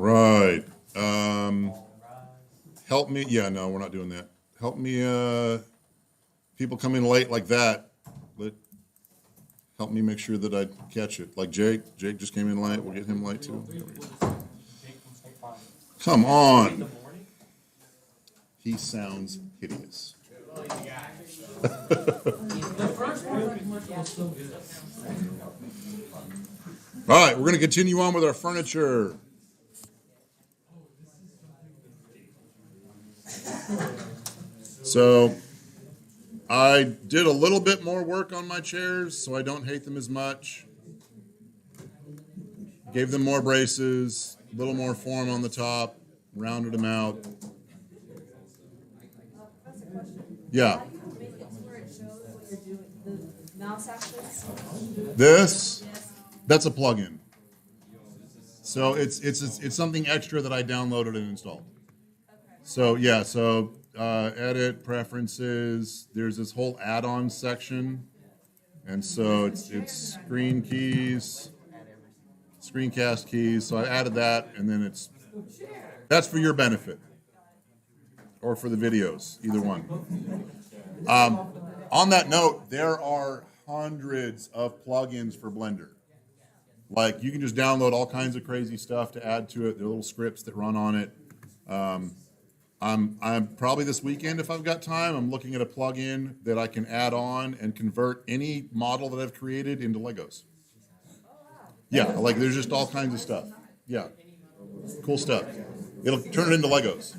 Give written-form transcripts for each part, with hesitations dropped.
Right. Help me. Yeah, no, we're not doing that. Help me. People come in late like that. Let help me make sure that I catch it. Like Jake. Jake just came in late. We'll get him late too. Come on. He sounds hideous. All right, we're going to continue on with our furniture. So I did a little bit more work on my chairs so I don't hate them as much. Gave them more braces, a little more form on the top, rounded them out. Yeah. This, that's a plugin. So it's something extra that I downloaded and installed. So yeah, edit preferences. There's this whole add-on section, and so it's screen keys, screencast keys. So I added that, and then that's for your benefit, or for the videos, either one. On that note, there are hundreds of plugins for Blender. Like you can just download all kinds of crazy stuff to add to it. There are little scripts that run on it. I'm probably this weekend, if I've got time, I'm looking at a plugin that I can add on and convert any model that I've created into Legos. Yeah, like there's just all kinds of stuff. Yeah, cool stuff. It'll turn it into Legos.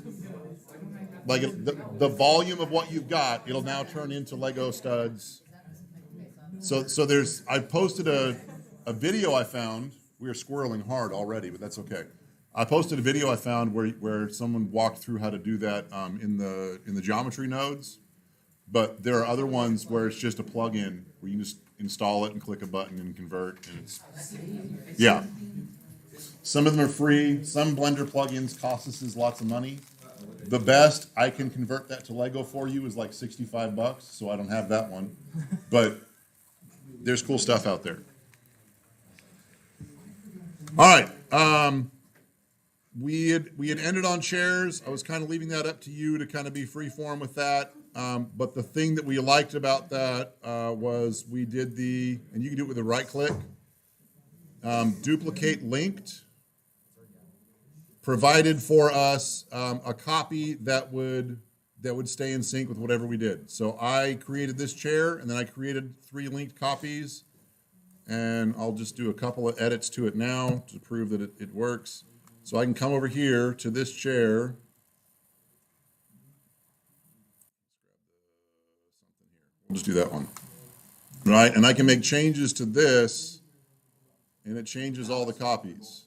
Like the volume of what you've got, it'll now turn into Lego studs. So I posted a video I found. We are squirreling hard already, but that's okay. I posted a video I found where someone walked through how to do that in the geometry nodes. But there are other ones where it's just a plugin where you can just install it and click a button and convert. And yeah. Some of them are free. Some Blender plugins cost us lots of money. The best I can convert that to Lego for you is like $65, so I don't have that one. But there's cool stuff out there. All right. We had ended on chairs. I was kind of leaving that up to you to kind of be free form with that. But the thing that we liked about that was we did and you can do it with a right click, duplicate linked, provided for us a copy that would stay in sync with whatever we did. So I created this chair, and then I created 3 linked copies, and I'll just do a couple of edits to it now to prove that it works. So I can come over here to this chair. We'll just do that one. Right, and I can make changes to this, and it changes all the copies.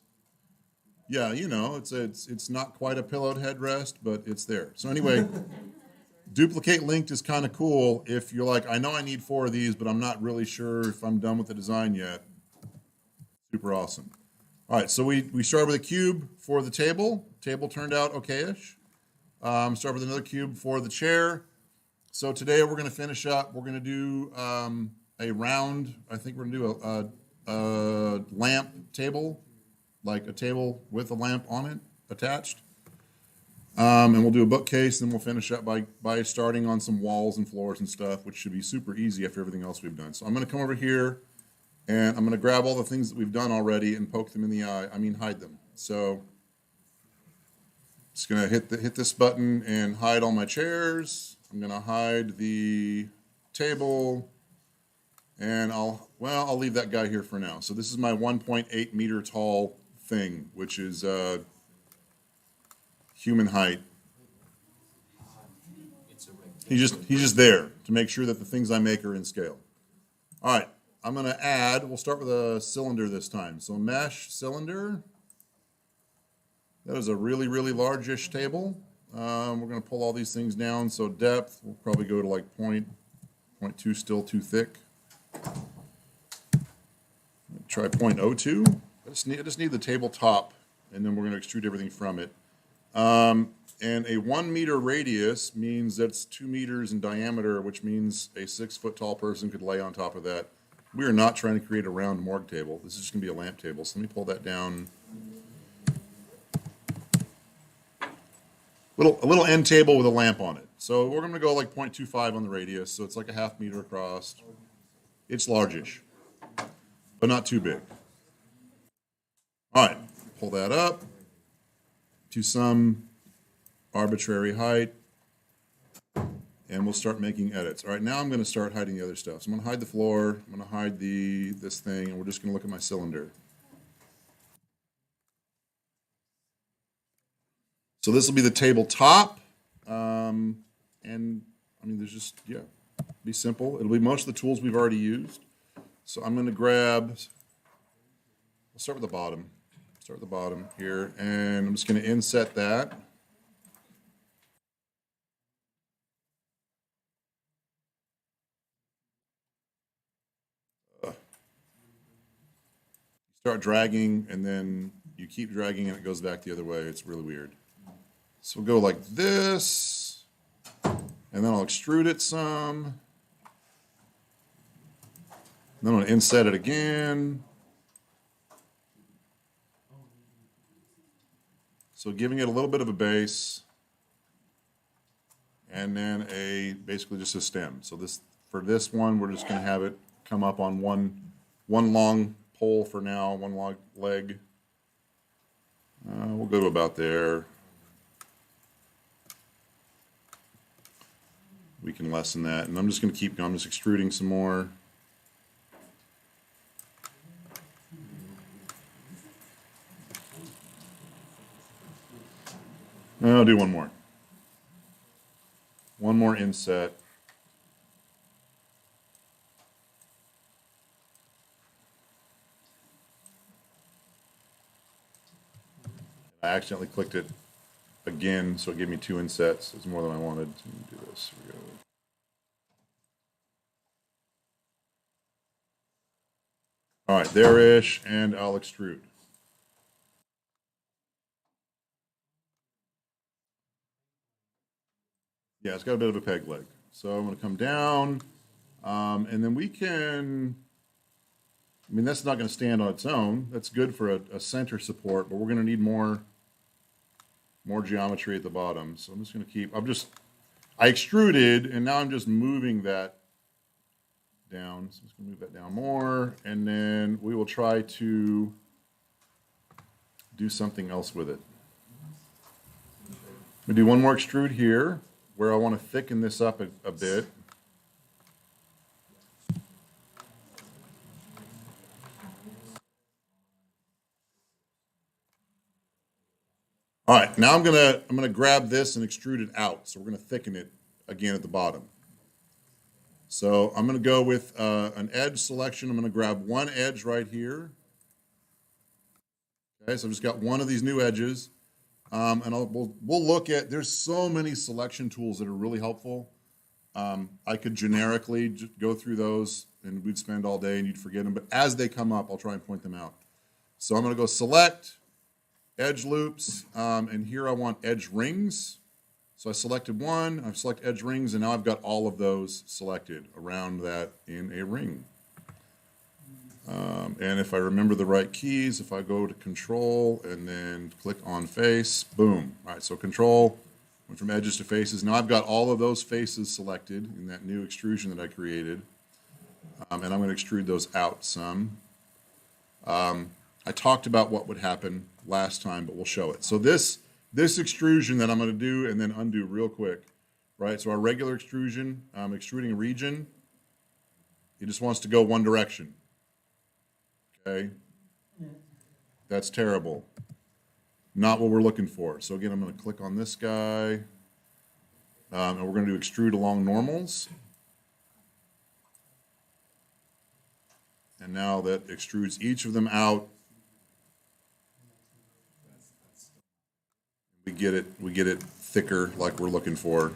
Yeah, you know, it's not quite a pillowed headrest, but it's there. So anyway, duplicate linked is kind of cool if you're like, I know I need 4 of these, but I'm not really sure if I'm done with the design yet. Super awesome. All right, so we started with a cube for the table. Table turned out okay-ish. Start with another cube for the chair. So today we're going to finish up. We're going to do a round. I think we're going to do a lamp table, like a table with a lamp on it attached. And we'll do a bookcase, and we'll finish up by starting on some walls and floors and stuff, which should be super easy after everything else we've done. So I'm going to come over here, and I'm going to grab all the things that we've done already and poke them in the eye. I mean, hide them. So just going to hit this button and hide all my chairs. I'm going to hide the table, and I'll leave that guy here for now. So this is my 1.8 meter tall thing, which is human height. He's just there to make sure that the things I make are in scale. All right, I'm going to add, we'll start with a cylinder this time. So mesh cylinder. That is a really, really large-ish table. We're going to pull all these things down. So depth, we'll probably go to like 0.2, still too thick. Try 0.02. I just need the tabletop, and then we're going to extrude everything from it. And a 1 meter radius means that's 2 meters in diameter, which means a 6 foot tall person could lay on top of that. We are not trying to create a round morgue table. This is just going to be a lamp table. So let me pull that down a little end table with a lamp on it. So we're going to go like 0.25 on the radius, so it's like a half meter across. It's largish, but not too big. All right, pull that up to some arbitrary height, and we'll start making edits. All right, now I'm going to start hiding the other stuff. So I'm going to hide the floor, I'm going to hide this thing, and we're just going to look at my cylinder. So this will be the tabletop, and I mean, there's just, yeah, be simple. It'll be most of the tools we've already used. So I'm going to grab, we'll start with the bottom. Start with the bottom here, and I'm just going to inset that. Start dragging, and then you keep dragging, and it goes back the other way. It's really weird. So we'll go like this, and then I'll extrude it some. Then I'm going to inset it again. So giving it a little bit of a base, and then basically just a stem. So for this one, we're just going to have it come up on one long pole for now, one long leg. We'll go to about there. We can lessen that, and I'm just going to keep going. I'm just extruding some more. I'll do one more. One more inset. I accidentally clicked it again, so it gave me 2 insets. It's more than I wanted. So do this. Here we go. All right, there-ish, and I'll extrude. Yeah, it's got a bit of a peg leg. So I'm going to come down, and then we can, I mean, that's not going to stand on its own. That's good for a center support, but we're going to need more geometry at the bottom. So I'm just going to keep, I extruded, and now I'm just moving that down. So I'm just going to move that down more, and then we will try to do something else with it. I'm going to do one more extrude here, where I want to thicken this up a bit. All right, now I'm gonna grab this and extrude it out. So we're gonna thicken it again at the bottom. So I'm gonna go with an edge selection. I'm gonna grab one edge right here. Okay, so I've just got one of these new edges. And we'll look at, there's so many selection tools that are really helpful. I could generically just go through those, and we'd spend all day and you'd forget them, but as they come up, I'll try and point them out. So I'm going to go select, edge loops, and here I want edge rings. So I selected one, I've selected edge rings, and now I've got all of those selected around that in a ring. And if I remember the right keys, if I go to Control and then click on face, boom. All right, so Control, went from edges to faces. Now I've got all of those faces selected in that new extrusion that I created. And I'm going to extrude those out some. I talked about what would happen last time, but we'll show it. So this extrusion that I'm going to do and then undo real quick, right? So our regular extrusion, extruding a region, it just wants to go one direction. Okay, that's terrible. Not what we're looking for. So again, I'm going to click on this guy, and we're going to do extrude along normals. And now that extrudes each of them out, we get it thicker like we're looking for.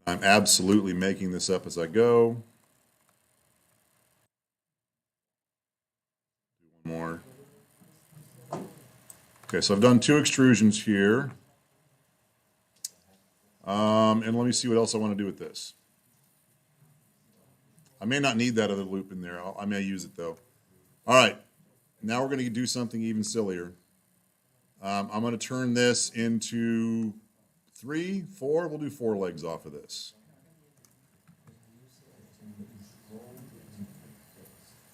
I'm absolutely making this up as I go. Do one more. Okay, so I've done 2 extrusions here. And let me see what else I want to do with this. I may not need that other loop in there. I may use it though. All right. now we're going to do something even sillier. I'm going to turn this into 3, 4. We'll do 4 legs off of this.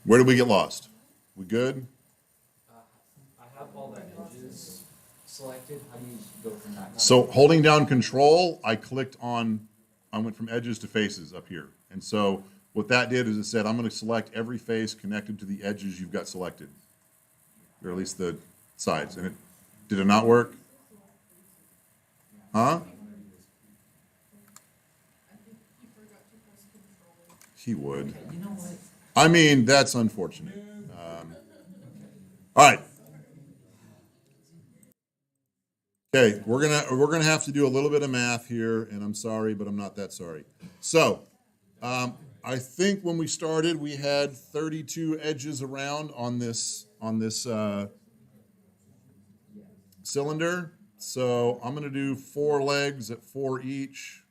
Where did we get lost? We good? I have all the edges selected. How do you go from that? So holding down Control, I went from edges to faces up here. And so what that did is it said, I'm going to select every face connected to the edges you've got selected, or at least the sides. And did it not work? Huh? He would. Okay, you know what? I mean, that's unfortunate. All right. Okay, we're gonna have to do a little bit of math here, and I'm sorry, but I'm not that sorry. So, I think when we started, we had 32 edges around on this cylinder. So I'm gonna do 4 legs at 4 each,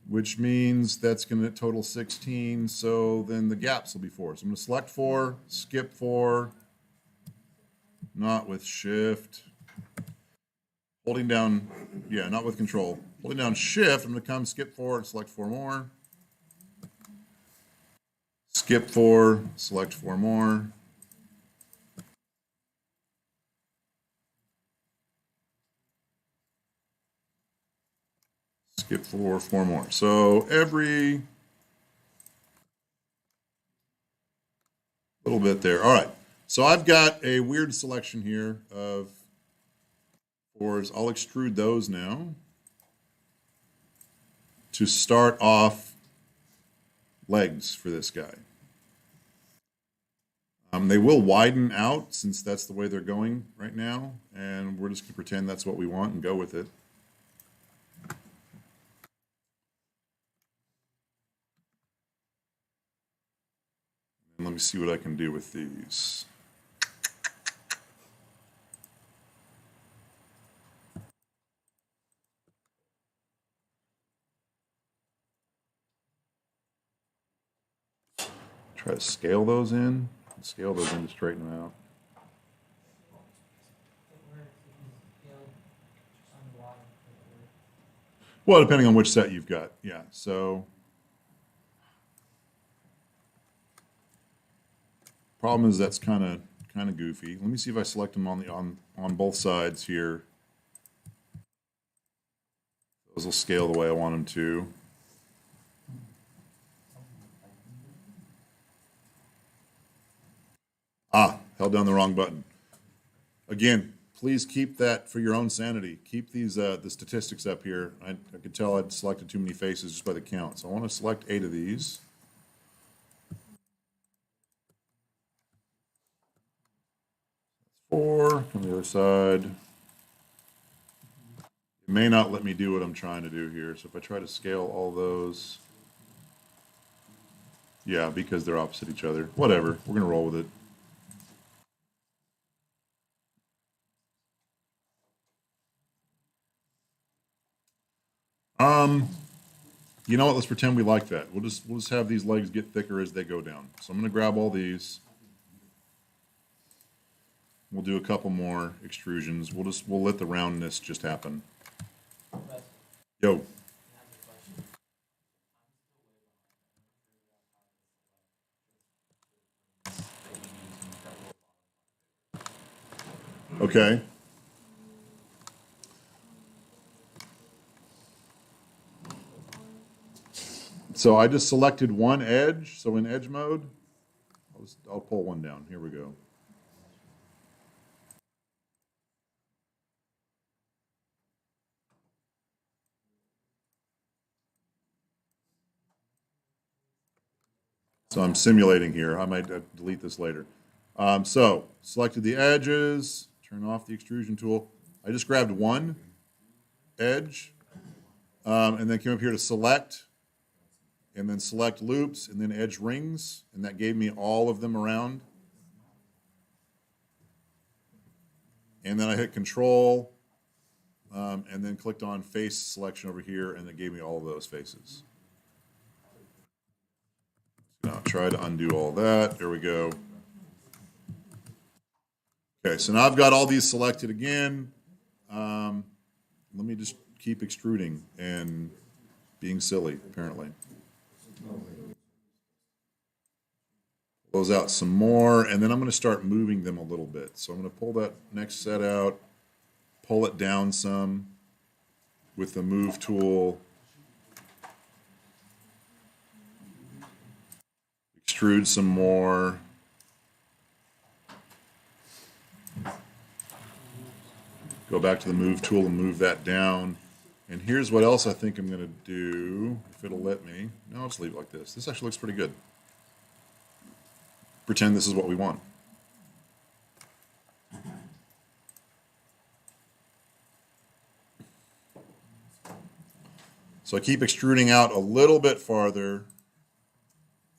which means that's gonna total 16. So then the gaps will be 4. So I'm gonna select 4, skip 4, not with Shift. Holding down, yeah, not with Control. Holding down Shift, I'm going to come skip 4 and select 4 more. Skip 4, select 4 more. Skip 4, 4 more. So every little bit there. All right. So I've got a weird selection here of 4s. I'll extrude those now to start off legs for this guy. They will widen out since that's the way they're going right now, and we're just going to pretend that's what we want and go with it. And let me see what I can do with these. Try to scale those in to straighten them out. Well, depending on which set you've got, yeah. So, problem is that's kind of goofy. Let me see if I select them on both sides here. Those will scale the way I want them to. Held down the wrong button. Again, please keep that for your own sanity. Keep these the statistics up here. I could tell I'd selected too many faces just by the count. So I want to select 8 of these. 4 on the other side. It may not let me do what I'm trying to do here. So if I try to scale all those, yeah, because they're opposite each other. Whatever, we're gonna roll with it. You know what? Let's pretend we like that. We'll just have these legs get thicker as they go down. So I'm gonna grab all these. We'll do a couple more extrusions. We'll let the roundness just happen. Yo. Okay. So I just selected one edge. So in edge mode, I'll pull one down. Here we go. So I'm simulating here. I might delete this later. So selected the edges, turn off the extrusion tool. I just grabbed one edge and then came up here to select and then select loops and then edge rings. And that gave me all of them around. And then I hit Control and then clicked on face selection over here and it gave me all of those faces. Now try to undo all that. There we go. Okay, so now I've got all these selected again. Let me just keep extruding and being silly, apparently. Close out some more, and then I'm going to start moving them a little bit. So I'm going to pull that next set out, pull it down some with the move tool, extrude some more. Go back to the move tool and move that down. And here's what else I think I'm going to do, if it'll let me. No, I'll just leave it like this. This actually looks pretty good. Pretend this is what we want. So I keep extruding out a little bit farther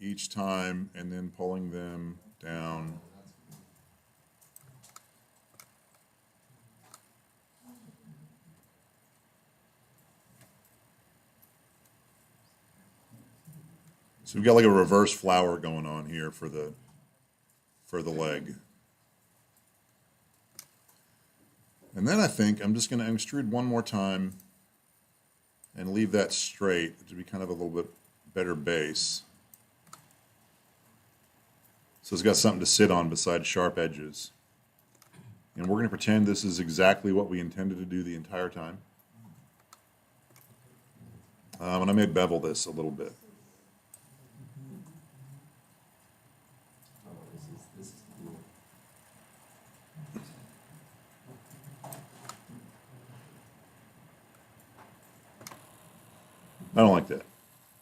each time and then pulling them down. So we've got like a reverse flower going on here for the leg. And then I think I'm just going to extrude one more time and leave that straight to be kind of a little bit better base. So it's got something to sit on besides sharp edges. And we're going to pretend this is exactly what we intended to do the entire time. And I may bevel this a little bit. I don't like that.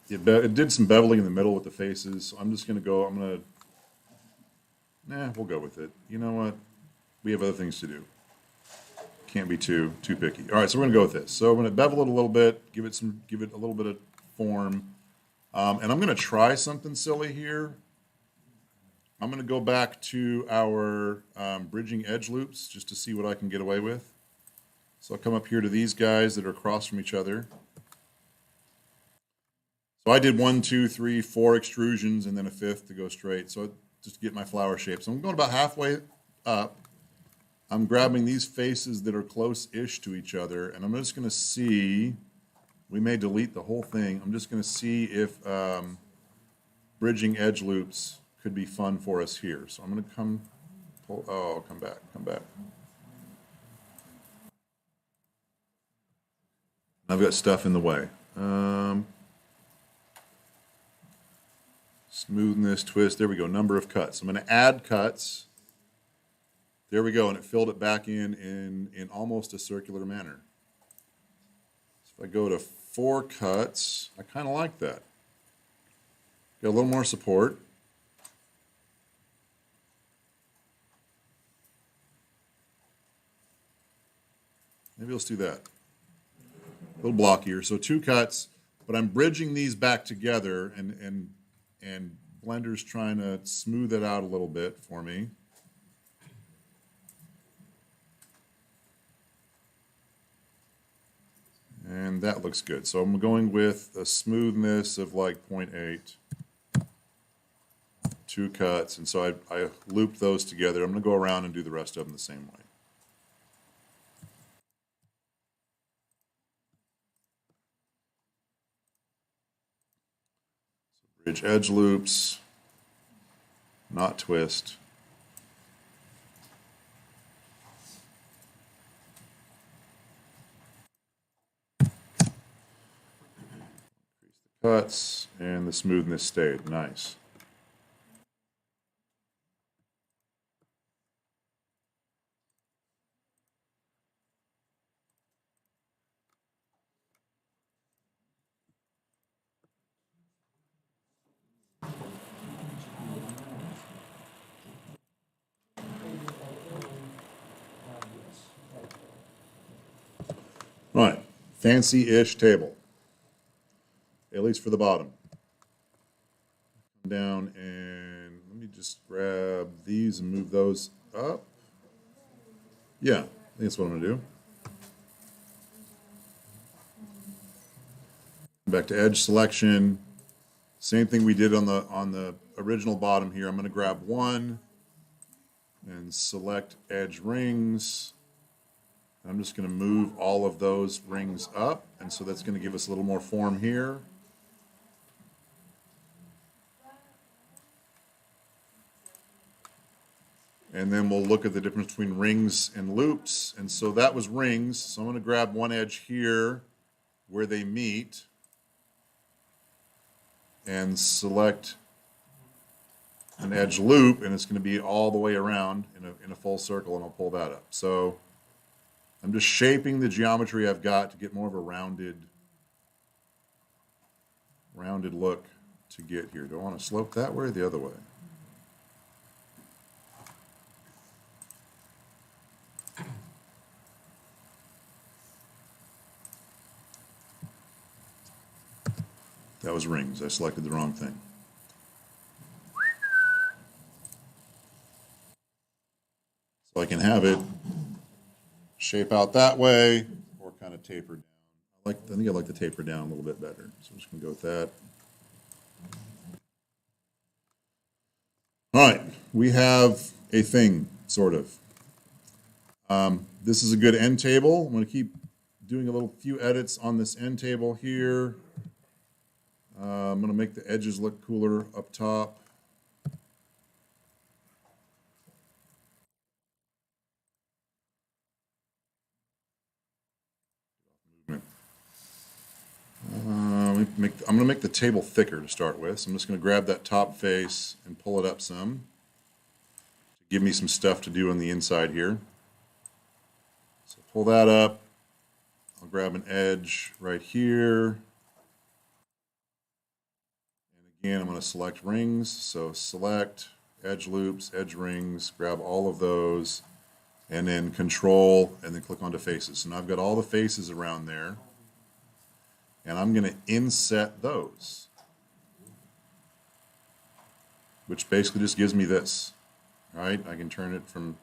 It did some beveling in the middle with the faces, so I'm just going to go, we'll go with it. You know what? We have other things to do. Can't be too picky. All right, so we're going to go with this. So I'm going to bevel it a little bit, give it a little bit of form. And I'm going to try something silly here. I'm going to go back to our bridging edge loops just to see what I can get away with. So I'll come up here to these guys that are across from each other. So I did 1, 2, 3, 4 extrusions and then a fifth to go straight. So just to get my flower shape. So I'm going about halfway up. I'm grabbing these faces that are close-ish to each other, and I'm just going to see, we may delete the whole thing. I'm just going to see if bridging edge loops could be fun for us here. So I'm going to come back. I've got stuff in the way. Smoothness, twist, there we go, number of cuts. I'm going to add cuts. There we go, and it filled it back in almost a circular manner. So if I go to 4 cuts, I kind of like that. Got a little more support. Maybe let's do that. A little blockier. So 2 cuts, but I'm bridging these back together, and Blender's trying to smooth it out a little bit for me. And that looks good. So I'm going with a smoothness of like 0.8. 2 cuts, and so I looped those together. I'm going to go around and do the rest of them the same way. So bridge edge loops, not twist. Cuts, and the smoothness stayed. Nice. Right, fancy-ish table, at least for the bottom. Come down and let me just grab these and move those up. Yeah, I think that's what I'm gonna do. Back to edge selection. Same thing we did on the original bottom here. I'm gonna grab one, and select edge rings. I'm just going to move all of those rings up, and so that's going to give us a little more form here. And then we'll look at the difference between rings and loops. And so that was rings. So I'm going to grab one edge here where they meet and select an edge loop, and it's going to be all the way around in a full circle, and I'll pull that up. So I'm just shaping the geometry I've got to get more of a rounded look to get here. Do I want to slope that way or the other way? That was rings. I selected the wrong thing. So I can have it shape out that way or kind of taper down. I think I like the taper down a little bit better. So I'm just going to go with that. All right, we have a thing, sort of. This is a good end table. I'm going to keep doing a few edits on this end table here. I'm going to make the edges look cooler up top. I'm going to make the table thicker to start with. So I'm just going to grab that top face and pull it up some to give me some stuff to do on the inside here. So pull that up. I'll grab an edge right here. And I'm going to select rings. So select edge loops, edge rings, grab all of those, and then control, and then click onto faces. So now I've got all the faces around there. And I'm going to inset those, which basically just gives me this, right? I can turn it from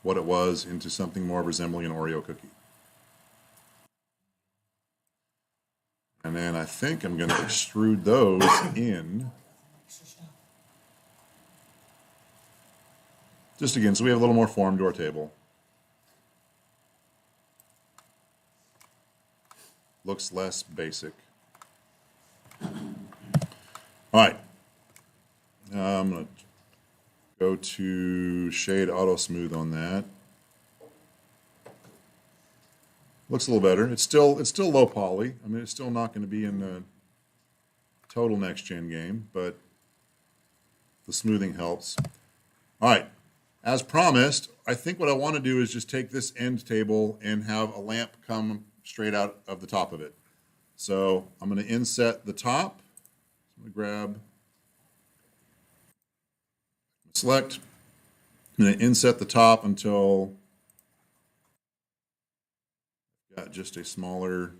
what it was into something more resembling an Oreo cookie. And then I think I'm going to extrude those in. Just again, so we have a little more form to our table. Looks less basic. All right. I'm going to go to Shade Auto Smooth on that. Looks a little better. It's still low poly. I mean, it's still not going to be in the total next gen game, but the smoothing helps. All right. As promised, I think what I want to do is just take this end table and have a lamp come straight out of the top of it. So I'm going to inset the top. I'm going to grab, select, I'm going to inset the top until I've got just a smaller,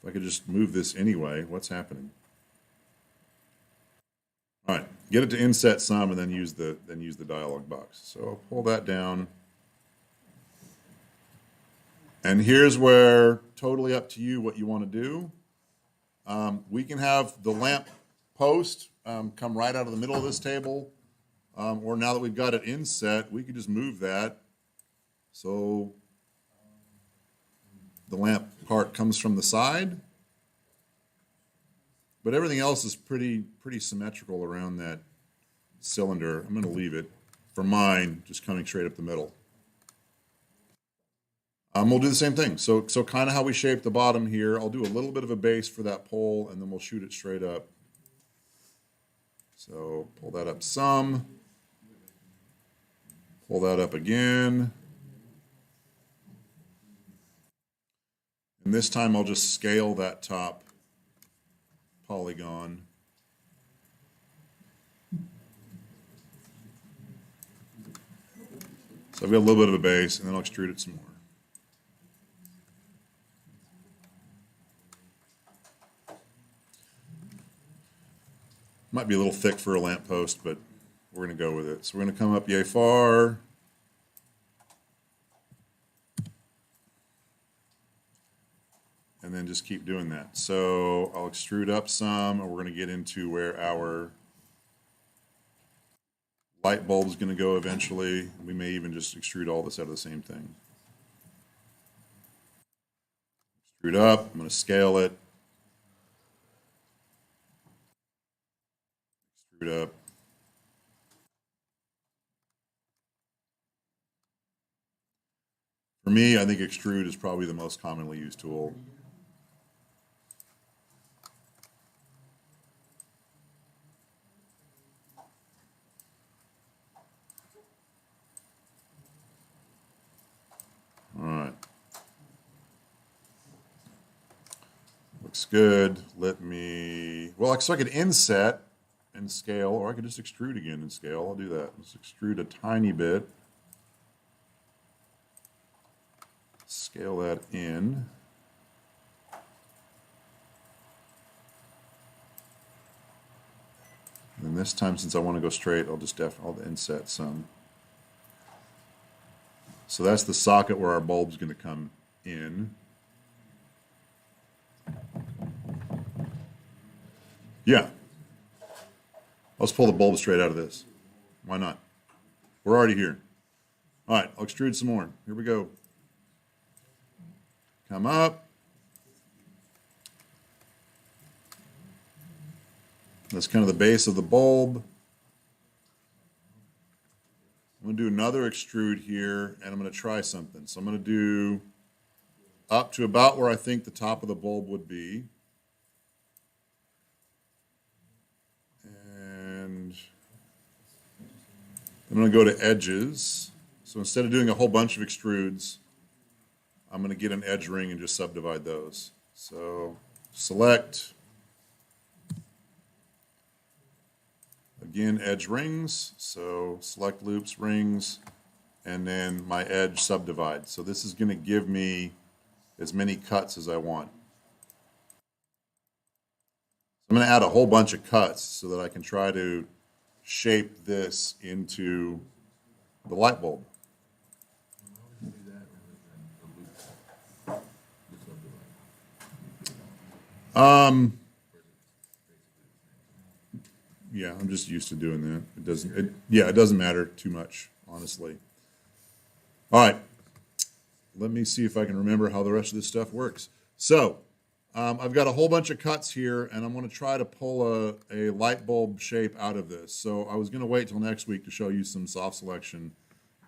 if I could just move this anyway, what's happening? All right, get it to inset some and then use the dialog box. So I'll pull that down. And here's where, totally up to you what you want to do. We can have the lamp post come right out of the middle of this table. Or now that we've got it inset, we could just move that. So the lamp part comes from the side. But everything else is pretty symmetrical around that cylinder. I'm going to leave it, for mine, just coming straight up the middle. We'll do the same thing. So kind of how we shape the bottom here. I'll do a little bit of a base for that pole, and then we'll shoot it straight up. So pull that up some. Pull that up again. And this time I'll just scale that top polygon. So I've got a little bit of a base, and then I'll extrude it some more. Might be a little thick for a lamppost, but we're going to go with it. So we're going to come up yay far. And then just keep doing that. So I'll extrude up some, and we're going to get into where our Light bulb's going to go eventually. We may even just extrude all this out of the same thing. Extrude up. I'm going to scale it. Extrude up. For me, I think extrude is probably the most commonly used tool. All right. Looks good. Let me, well, so I could inset and scale, or I could just extrude again and scale. I'll do that. Let's extrude a tiny bit. Scale that in. And this time, since I want to go straight, I'll inset some. So that's the socket where our bulb's going to come in. Yeah. Let's pull the bulb straight out of this. Why not? We're already here. All right, I'll extrude some more. Here we go. Come up. That's kind of the base of the bulb. I'm going to do another extrude here, and I'm going to try something. So I'm going to do up to about where I think the top of the bulb would be. And I'm going to go to edges. So instead of doing a whole bunch of extrudes, I'm going to get an edge ring and just subdivide those. So select, again, edge rings. So select loops, rings, and then my edge subdivide. So this is going to give me as many cuts as I want. I'm going to add a whole bunch of cuts so that I can try to shape this into the light bulb. Yeah, I'm just used to doing that. It doesn't matter too much, honestly. All right, let me see if I can remember how the rest of this stuff works. So, I've got a whole bunch of cuts here, and I'm going to try to pull a light bulb shape out of this. So I was going to wait till next week to show you some soft selection,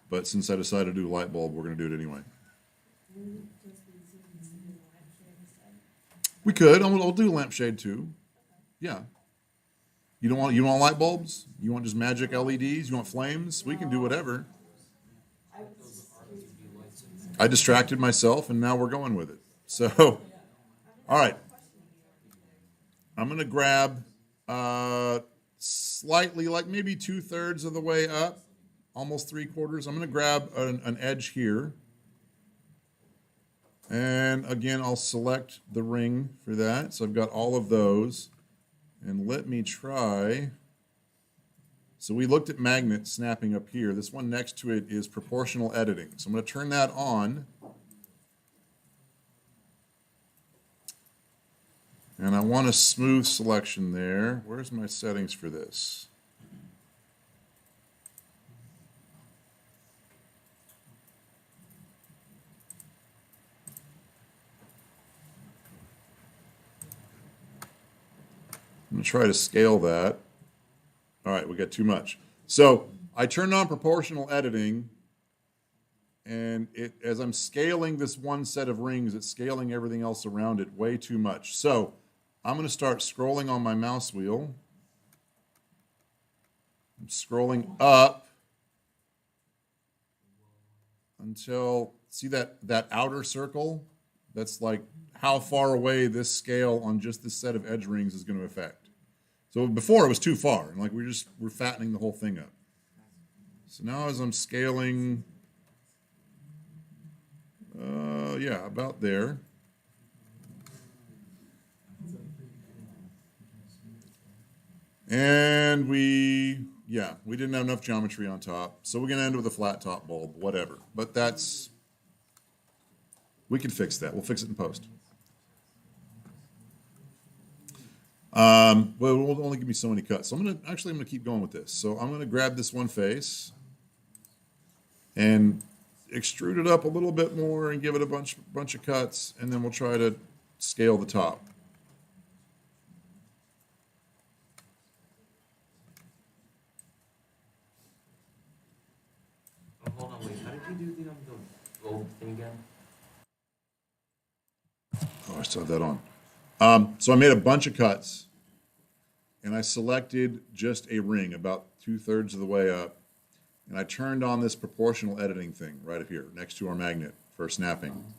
but since I decided to do light bulb, we're going to do it anyway. We could. I'll do lampshade too. Yeah. You want light bulbs? You want just magic LEDs? You want flames? We can do whatever. I distracted myself, and now we're going with it. So, all right. I'm going to grab slightly, like maybe 2/3 of the way up, almost 3/4. I'm going to grab an edge here. And again, I'll select the ring for that. So I've got all of those. And let me try. So we looked at magnet snapping up here. This one next to it is proportional editing. So I'm going to turn that on. And I want a smooth selection there. Where's my settings for this? I'm going to try to scale that. All right, we got too much. So I turned on proportional editing, and as I'm scaling this one set of rings, it's scaling everything else around it way too much. So I'm going to start scrolling on my mouse wheel. I'm scrolling up until, see that outer circle? That's like how far away this scale on just this set of edge rings is going to affect. So before it was too far, and like we're fattening the whole thing up. So now as I'm scaling, yeah, about there. And we didn't have enough geometry on top, so we're going to end with a flat top bulb, whatever. But we can fix that. We'll fix it in post. Well, it will only give me so many cuts. So I'm gonna keep going with this. So I'm gonna grab this one face and extrude it up a little bit more and give it a bunch of cuts, and then we'll try to scale the top. Oh, hold on, wait. How did you do the gold thing again? Oh, I still have that on. So I made a bunch of cuts, and I selected just a ring about 2/3 of the way up, and I turned on this proportional editing thing right up here next to our magnet for snapping.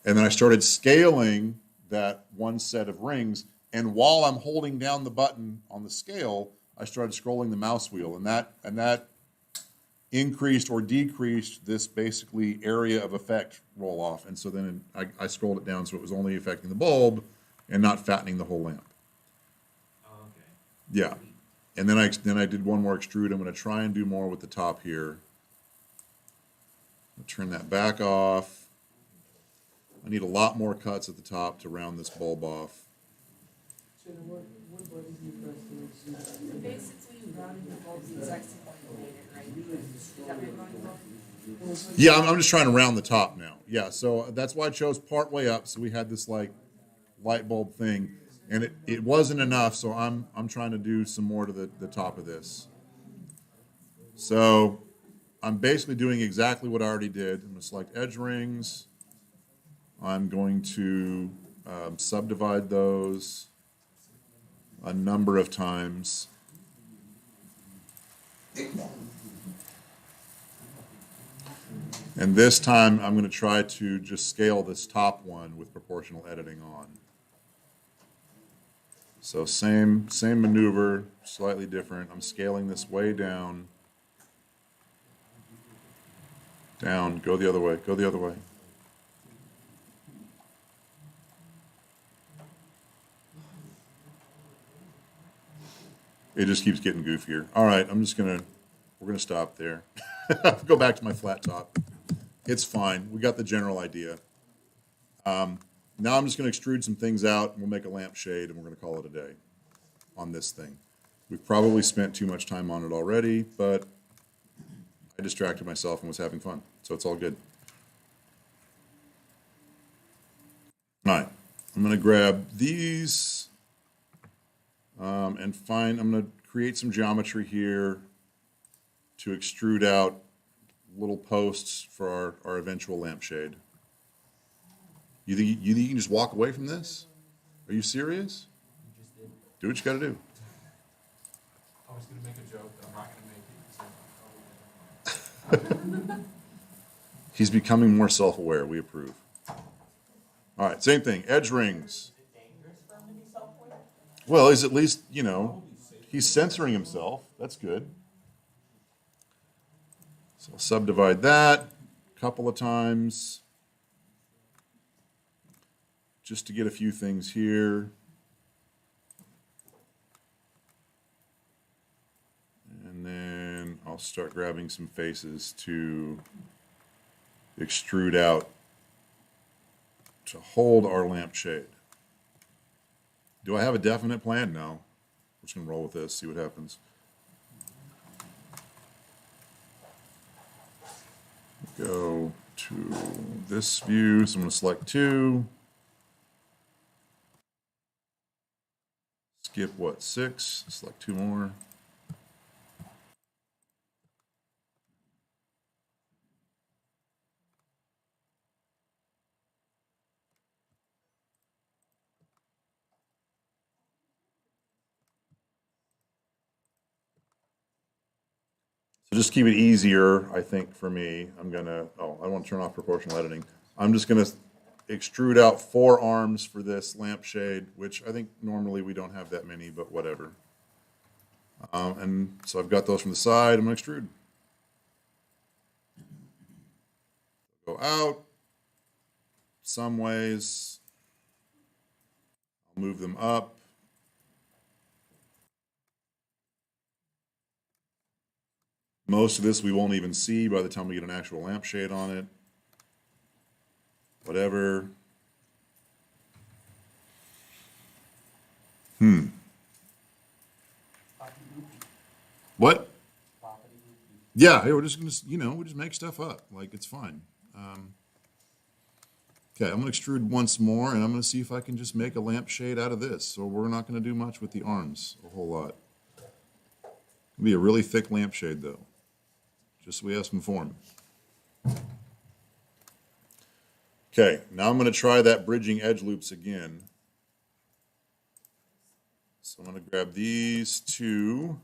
And then I started scaling that one set of rings, and while I'm holding down the button on the scale, I started scrolling the mouse wheel, and that increased or decreased this basically area of effect roll off. And so then I scrolled it down so it was only affecting the bulb and not fattening the whole lamp. Oh, okay. Yeah. And then I did one more extrude. I'm going to try and do more with the top here. I'll turn that back off. I need a lot more cuts at the top to round this bulb off. What button do you press to extrude? Basically, rounding the bulbs the exact same way you made it, right? Is that what you're going for? Yeah, I'm just trying to round the top now. Yeah, so that's why I chose part way up. So we had this like light bulb thing, and it wasn't enough. So I'm trying to do some more to the top of this. So I'm basically doing exactly what I already did. I'm going to select edge rings. I'm going to subdivide those a number of times. And this time I'm going to try to just scale this top one with proportional editing on. So same maneuver, slightly different. I'm scaling this way down. Down, go the other way, go the other way. It just keeps getting goofier. All right, we're gonna stop there. Go back to my flat top. It's fine. We got the general idea. Now I'm just gonna extrude some things out, and we'll make a lampshade, and we're gonna call it a day on this thing. We've probably spent too much time on it already, but I distracted myself and was having fun, so it's all good. All right, I'm gonna grab these. I'm going to create some geometry here to extrude out little posts for our eventual lampshade. You think you can just walk away from this? Are you serious? You just did. Do what you got to do. I was gonna make a joke, but I'm not gonna make it. He's becoming more self-aware. We approve. All right, same thing. Edge rings. Well, he's at least, he's censoring himself. That's good. So I'll subdivide that a couple of times just to get a few things here. And then I'll start grabbing some faces to extrude out to hold our lampshade. Do I have a definite plan? No. We're just going to roll with this, see what happens. Go to this view, so I'm going to select 2. Skip what, 6? Select 2 more. So just keep it easier, I think, for me. I want to turn off proportional editing. I'm just going to extrude out 4 arms for this lampshade, which I think normally we don't have that many, but whatever. And so I've got those from the side. I'm going to extrude. Go out some ways. I'll move them up. Most of this we won't even see by the time we get an actual lampshade on it. Whatever. What? Property would be. Yeah, hey, we're just gonna, we just make stuff up. Like, it's fine. Okay, I'm gonna extrude once more, and I'm gonna see if I can just make a lampshade out of this. So we're not gonna do much with the arms, a whole lot. It'll be a really thick lampshade, though, just so we have some form. Okay, now I'm gonna try that bridging edge loops again. So I'm gonna grab these two.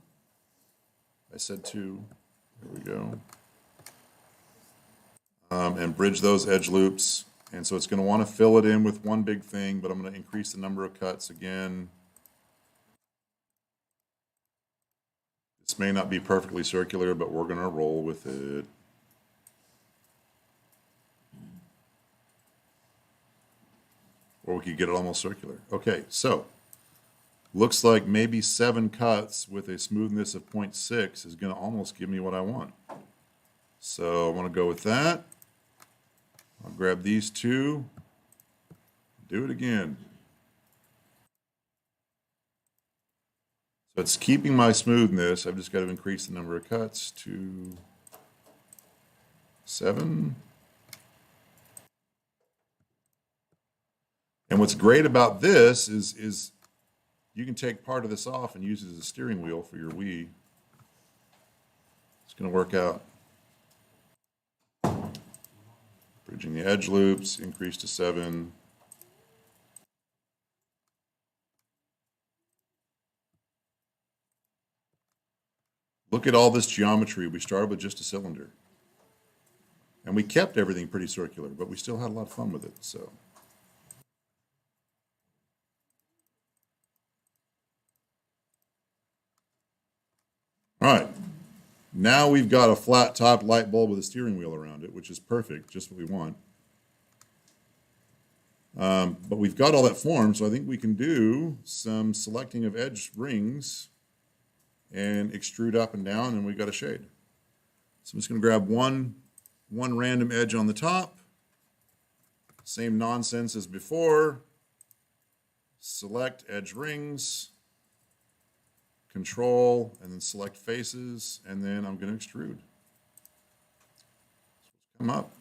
I said two. There we go. And bridge those edge loops. And so it's going to want to fill it in with one big thing, but I'm going to increase the number of cuts again. This may not be perfectly circular, but we're going to roll with it. Or we could get it almost circular. Okay, so looks like maybe 7 cuts with a smoothness of 0.6 is going to almost give me what I want. So I want to go with that. I'll grab these two, do it again. So it's keeping my smoothness. I've just got to increase the number of cuts to 7. And what's great about this is you can take part of this off and use it as a steering wheel for your Wii. It's going to work out. Bridging the edge loops, increase to 7. Look at all this geometry. We started with just a cylinder. And we kept everything pretty circular, but we still had a lot of fun with it, so. All right. Now we've got a flat top light bulb with a steering wheel around it, which is perfect, just what we want. But we've got all that form, so I think we can do some selecting of edge rings and extrude up and down, and we've got a shade. So I'm just going to grab one random edge on the top, same nonsense as before, select edge rings, Control, and then select faces, and then I'm going to extrude. So come up.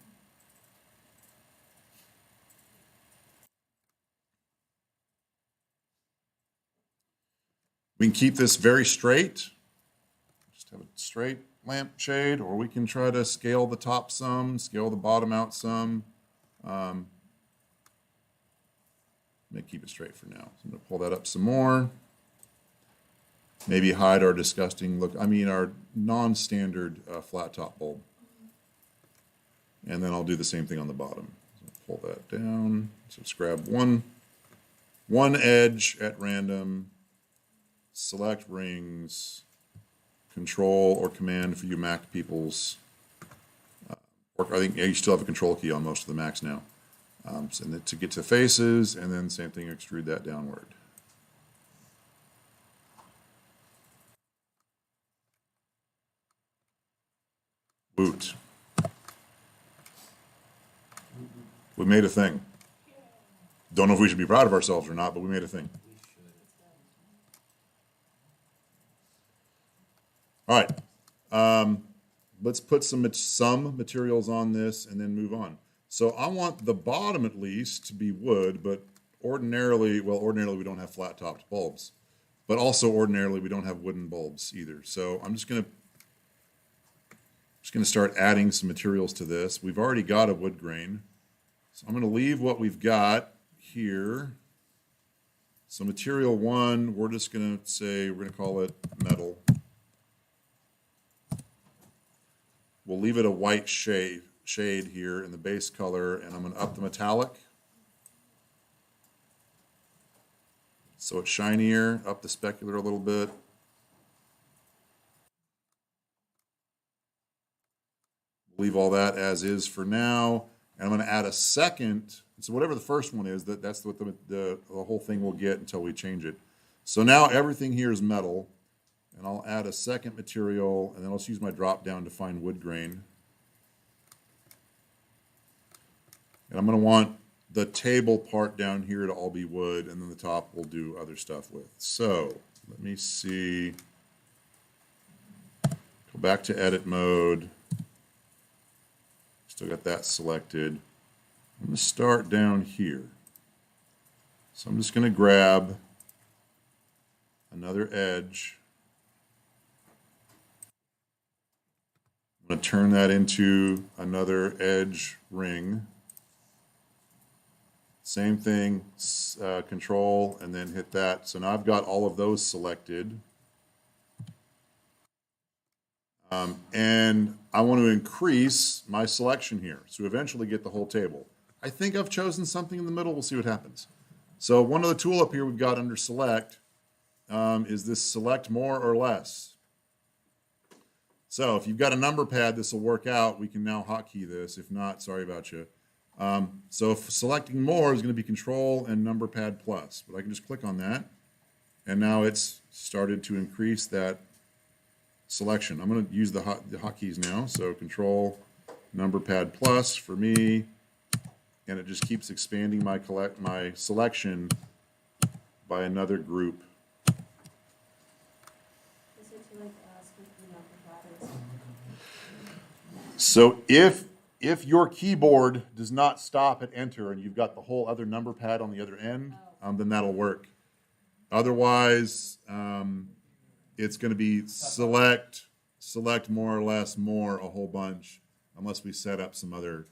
We can keep this very straight. Just have a straight lampshade, or we can try to scale the top some, scale the bottom out some. May keep it straight for now. So I'm going to pull that up some more. Maybe hide our disgusting look, our non-standard flat top bulb. And then I'll do the same thing on the bottom. So pull that down. So just grab one edge at random, select rings, Control or Command for you Mac peoples. Or I think you still have a Control key on most of the Macs now. So then to get to faces, and then same thing, extrude that downward. Woot. We made a thing. Don't know if we should be proud of ourselves or not, but we made a thing. All right. Let's put some materials on this and then move on. So I want the bottom at least to be wood, but ordinarily we don't have flat topped bulbs, but also ordinarily we don't have wooden bulbs either. So I'm just going to start adding some materials to this. We've already got a wood grain. So I'm going to leave what we've got here. So material 1, we're just going to say, we're going to call it metal. We'll leave it a white shade here in the base color, and I'm going to up the metallic. So it's shinier, up the specular a little bit. Leave all that as is for now. And I'm going to add a second. So whatever the first one is, that's what the whole thing will get until we change it. So now everything here is metal. And I'll add a second material, and then I'll just use my drop down to find wood grain. And I'm going to want the table part down here to all be wood, and then the top we'll do other stuff with. So let me see. Go back to edit mode. Still got that selected. I'm going to start down here. So I'm just going to grab another edge. I'm going to turn that into another edge ring. Same thing, control, and then hit that. So now I've got all of those selected. And I want to increase my selection here to eventually get the whole table. I think I've chosen something in the middle. We'll see what happens. So one other tool up here we've got under select is this select more or less. So if you've got a number pad, this will work out. We can now hotkey this. If not, sorry about you. So if selecting more is going to be control and number pad plus, but I can just click on that. And now it's started to increase that selection. I'm going to use the hotkeys now. So control number pad plus for me, and it just keeps expanding my selection by another group. So if your keyboard does not stop at enter and you've got the whole other number pad on the other end, then that'll work. Otherwise, it's going to be select more or less, more, a whole bunch, unless we set up some other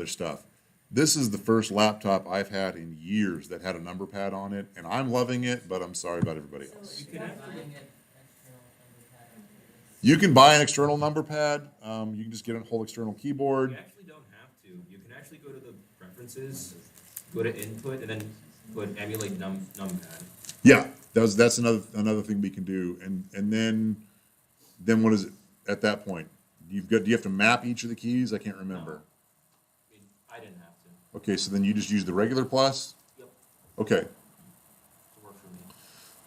stuff. This is the first laptop I've had in years that had a number pad on it, and I'm loving it, but I'm sorry about everybody else. You can actually, You can buy an external number pad. You can just get a whole external keyboard. you actually don't have to. You can actually go to the preferences, go to input, and then put emulate numpad. Yeah, that's another thing we can do. And then what is it at that point? Do you have to map each of the keys? I can't remember. I didn't have to. Okay, so then you just use the regular plus? Yep. Okay. It worked for me.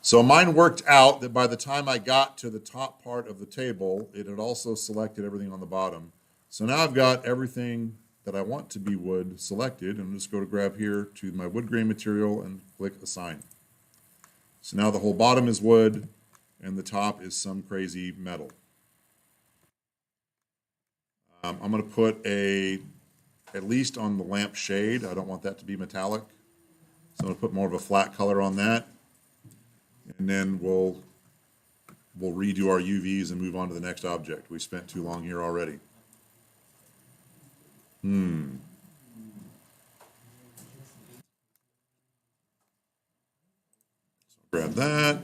So mine worked out that by the time I got to the top part of the table, it had also selected everything on the bottom. So now I've got everything that I want to be wood selected, and I'm just going to grab here to my wood grain material and click assign. So now the whole bottom is wood, and the top is some crazy metal. I'm going to put at least on the lamp shade, I don't want that to be metallic. So I'm going to put more of a flat color on that. And then we'll redo our UVs and move on to the next object. We spent too long here already. So grab that.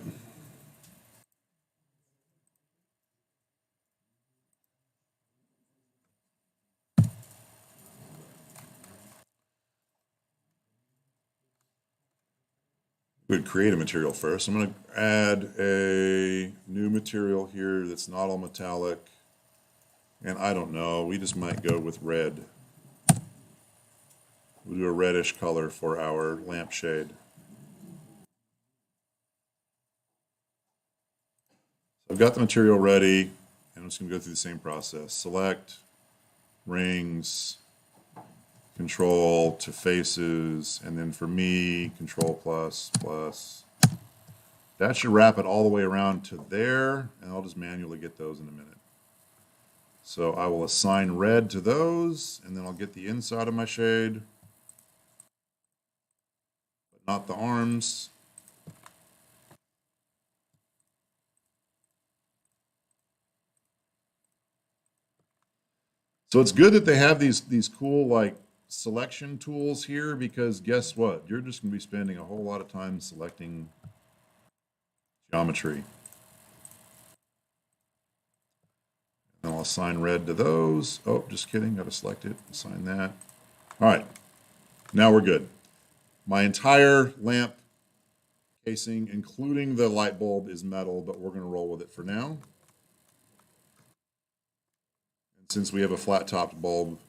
We'd create a material first. I'm going to add a new material here that's not all metallic. And I don't know, we just might go with red. We'll do a reddish color for our lampshade. So I've got the material ready, and I'm just going to go through the same process. Select, rings, control to faces, and then for me, control plus. That should wrap it all the way around to there, and I'll just manually get those in a minute. So I will assign red to those, and then I'll get the inside of my shade, but not the arms. So it's good that they have these cool like selection tools here, because guess what? You're just going to be spending a whole lot of time selecting geometry. And I'll assign red to those. Oh, just kidding. Got to select it. Assign that. All right. Now we're good. My entire lamp casing, including the light bulb, is metal, but we're going to roll with it for now. And since we have a flat-topped bulb,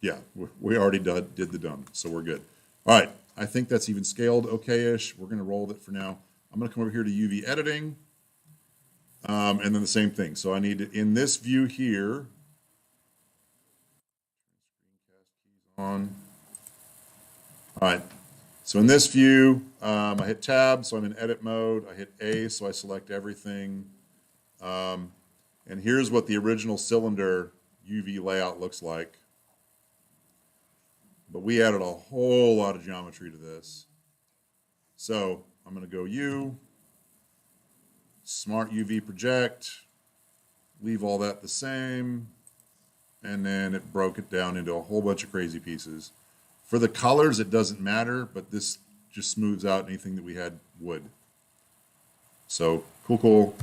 yeah, we already did the dumb, so we're good. All right. I think that's even scaled okay-ish. We're going to roll with it for now. I'm going to come over here to UV editing. And then the same thing. So I need to, in this view here, on. All right. So in this view, I hit tab, so I'm in edit mode. I hit A, so I select everything. And here's what the original cylinder UV layout looks like. But we added a whole lot of geometry to this. So I'm going to go U, Smart UV Project, leave all that the same, and then it broke it down into a whole bunch of crazy pieces. For the colors, it doesn't matter, but this just smooths out anything that we had wood. So cool.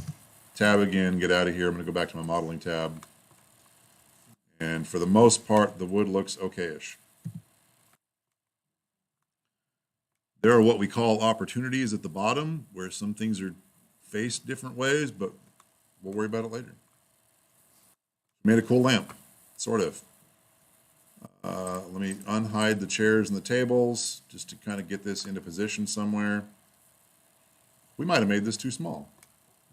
Tab again, get out of here. I'm going to go back to my modeling tab. And for the most part, the wood looks okay-ish. There are what we call opportunities at the bottom, where some things are faced different ways, but we'll worry about it later. Made a cool lamp, sort of. Let me unhide the chairs and the tables just to kind of get this into position somewhere. We might have made this too small.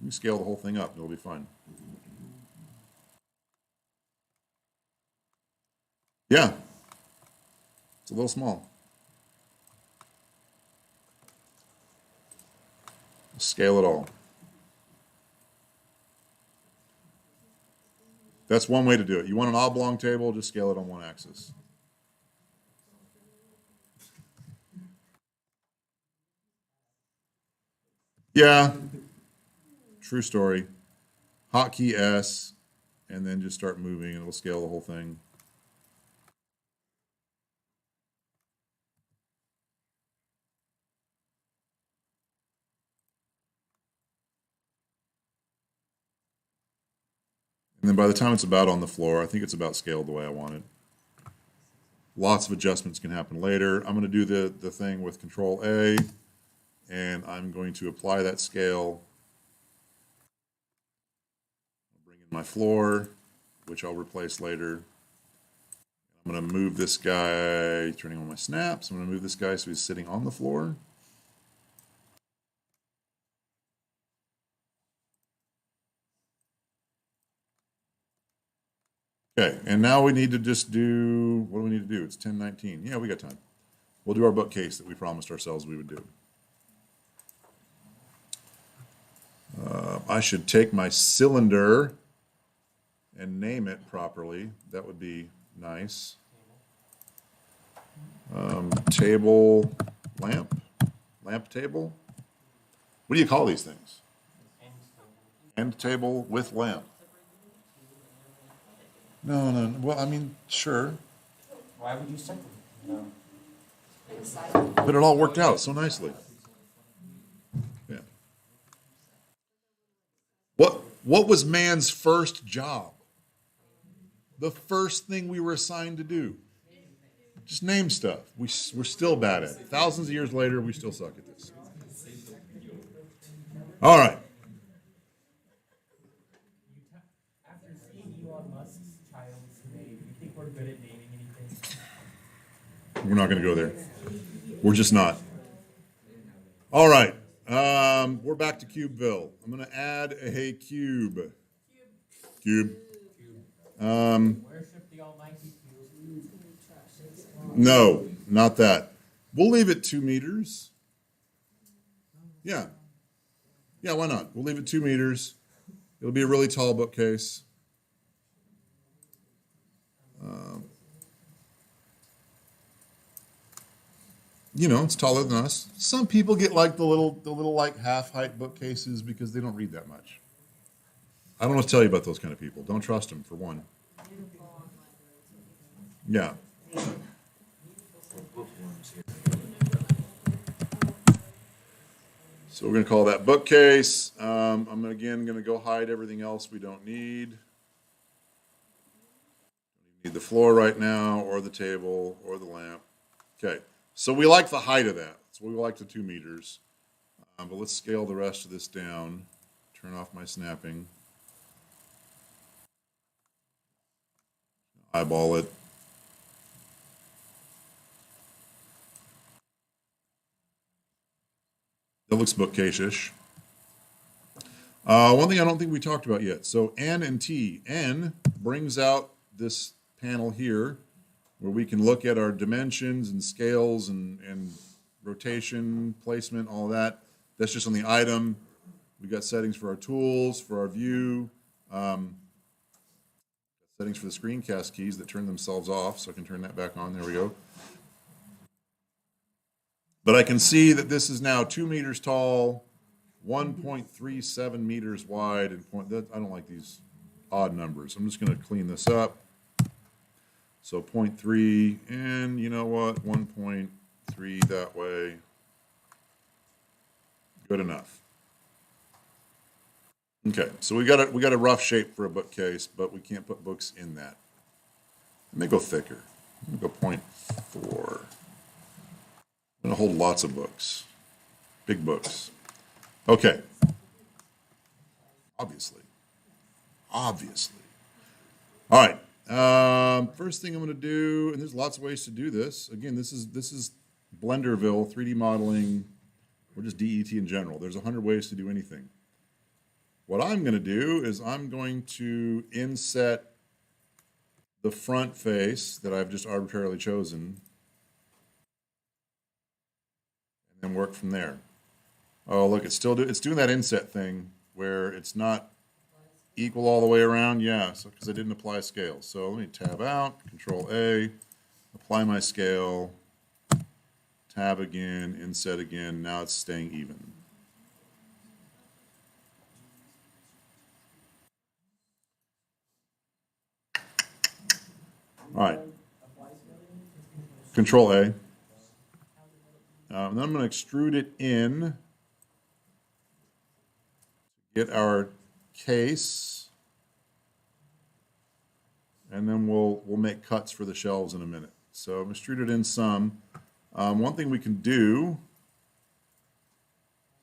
We can scale the whole thing up, it'll be fine. Yeah, it's a little small. Scale it all. That's one way to do it. You want an oblong table, just scale it on one axis. Yeah, true story. Hotkey S, and then just start moving, and it'll scale the whole thing. And then by the time it's about on the floor, I think it's about scaled the way I want it. Lots of adjustments can happen later. I'm going to do the thing with Control A, and I'm going to apply that scale. I'll bring in my floor, which I'll replace later. I'm going to move this guy, turning on my snaps. I'm going to move this guy so he's sitting on the floor. Okay, and now we need to just do, what do we need to do? It's 10:19. Yeah, we got time. We'll do our bookcase that we promised ourselves we would do. I should take my cylinder and name it properly. That would be nice. Table, lamp table. What do you call these things? End table with lamp. No. Well, I mean, sure. Why would you separate them? But it all worked out so nicely. Yeah. What was man's first job? The first thing we were assigned to do. Just name stuff. We're still bad at it. Thousands of years later, we still suck at this. All right. After seeing Elon Musk's child's name, you think we're good at naming anything? We're not going to go there. We're just not. All right. We're back to Cubeville. I'm going to add a cube. Cube. Worship the almighty cube. No, not that. We'll leave it 2 meters. Yeah. Yeah, why not? We'll leave it 2 meters. It'll be a really tall bookcase. You know, it's taller than us. Some people get like the little like half height bookcases because they don't read that much. I don't know what to tell you about those kind of people. Don't trust them, for one. Yeah. So we're going to call that bookcase. I'm again going to go hide everything else we don't need. Don't need the floor right now, or the table, or the lamp. Okay. So we like the height of that. So we like the 2 meters. But let's scale the rest of this down. Turn off my snapping. Eyeball it. That looks bookcase-ish. One thing I don't think we talked about yet. So N and T. N brings out this panel here. where we can look at our dimensions and scales and rotation, placement, all that. That's just on the item. We've got settings for our tools, for our view, settings for the screencast keys that turn themselves off, so I can turn that back on. There we go. But I can see that this is now 2 meters tall, 1.37 meters wide, and I don't like these odd numbers. I'm just going to clean this up. So 0.3, and you know what? 1.3 that way. Good enough. Okay, so we got a rough shape for a bookcase, but we can't put books in that. Let me go thicker. Let me go 0.4. I'm gonna hold lots of books, big books. Okay. Obviously. All right. First thing I'm gonna do, and there's lots of ways to do this. Again, this is Blenderville 3D modeling, or just DET in general. There's 100 ways to do anything. What I'm going to do is I'm going to inset the front face that I've just arbitrarily chosen, and then work from there. Oh, look, it's doing that inset thing where it's not equal all the way around. Yeah, so because I didn't apply a scale. So let me tab out, Control A, apply my scale, tab again, inset again. Now it's staying even. All right. Control A. And then I'm going to extrude it in. Get our case. And then we'll make cuts for the shelves in a minute. So I'm going to extrude it in some. One thing we can do,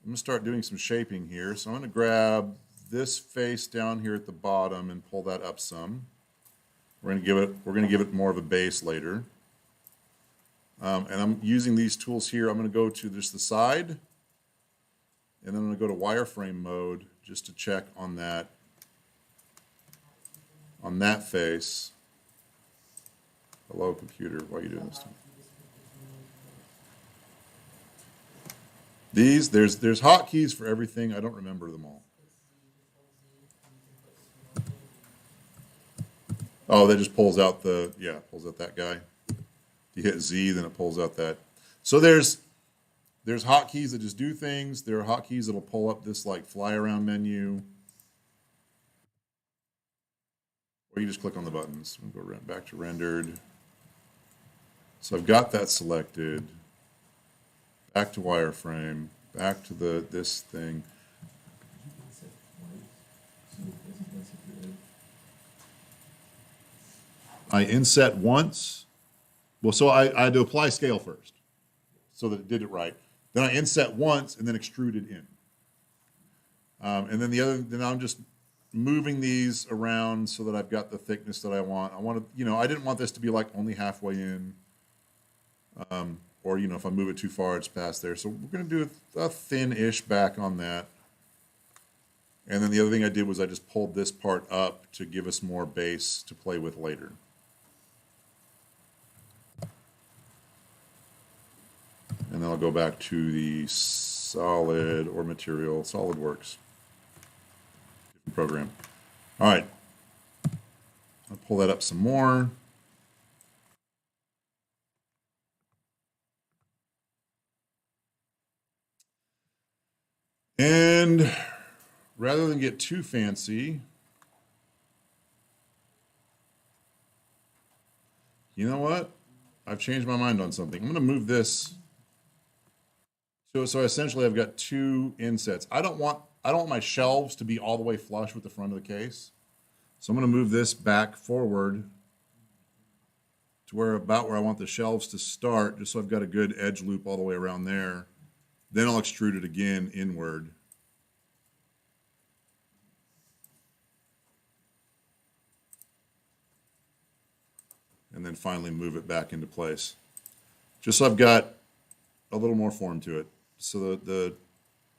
I'm going to start doing some shaping here. So I'm going to grab this face down here at the bottom and pull that up some. We're going to give it more of a base later. And I'm using these tools here. I'm going to go to just the side, and then I'm going to go to wireframe mode just to check on that face. Hello, computer. Why are you doing this to me? There's hotkeys for everything. I don't remember them all. Oh, that just pulls out pulls out that guy. If you hit Z, then it pulls out that. So there's hotkeys that just do things. There are hotkeys that'll pull up this like fly around menu. Or you just click on the buttons. We'll go back to rendered. So I've got that selected. Back to wireframe. Back to this thing. I inset once. Well, so I had to apply scale first so that it did it right. Then I inset once and then extrude it in. And then I'm just moving these around so that I've got the thickness that I want. I didn't want this to be like only halfway in. Or, if I move it too far, it's past there. So we're going to do a thin-ish back on that. And then the other thing I did was I just pulled this part up to give us more base to play with later. And then I'll go back to the solid or material, SolidWorks different program. All right. I'll pull that up some more. And rather than get too fancy, you know what? I've changed my mind on something. I'm going to move this. So essentially I've got two insets. I don't want my shelves to be all the way flush with the front of the case. So I'm going to move this back forward to about where I want the shelves to start, just so I've got a good edge loop all the way around there. Then I'll extrude it again inward. And then finally move it back into place. Just so I've got a little more form to it, so that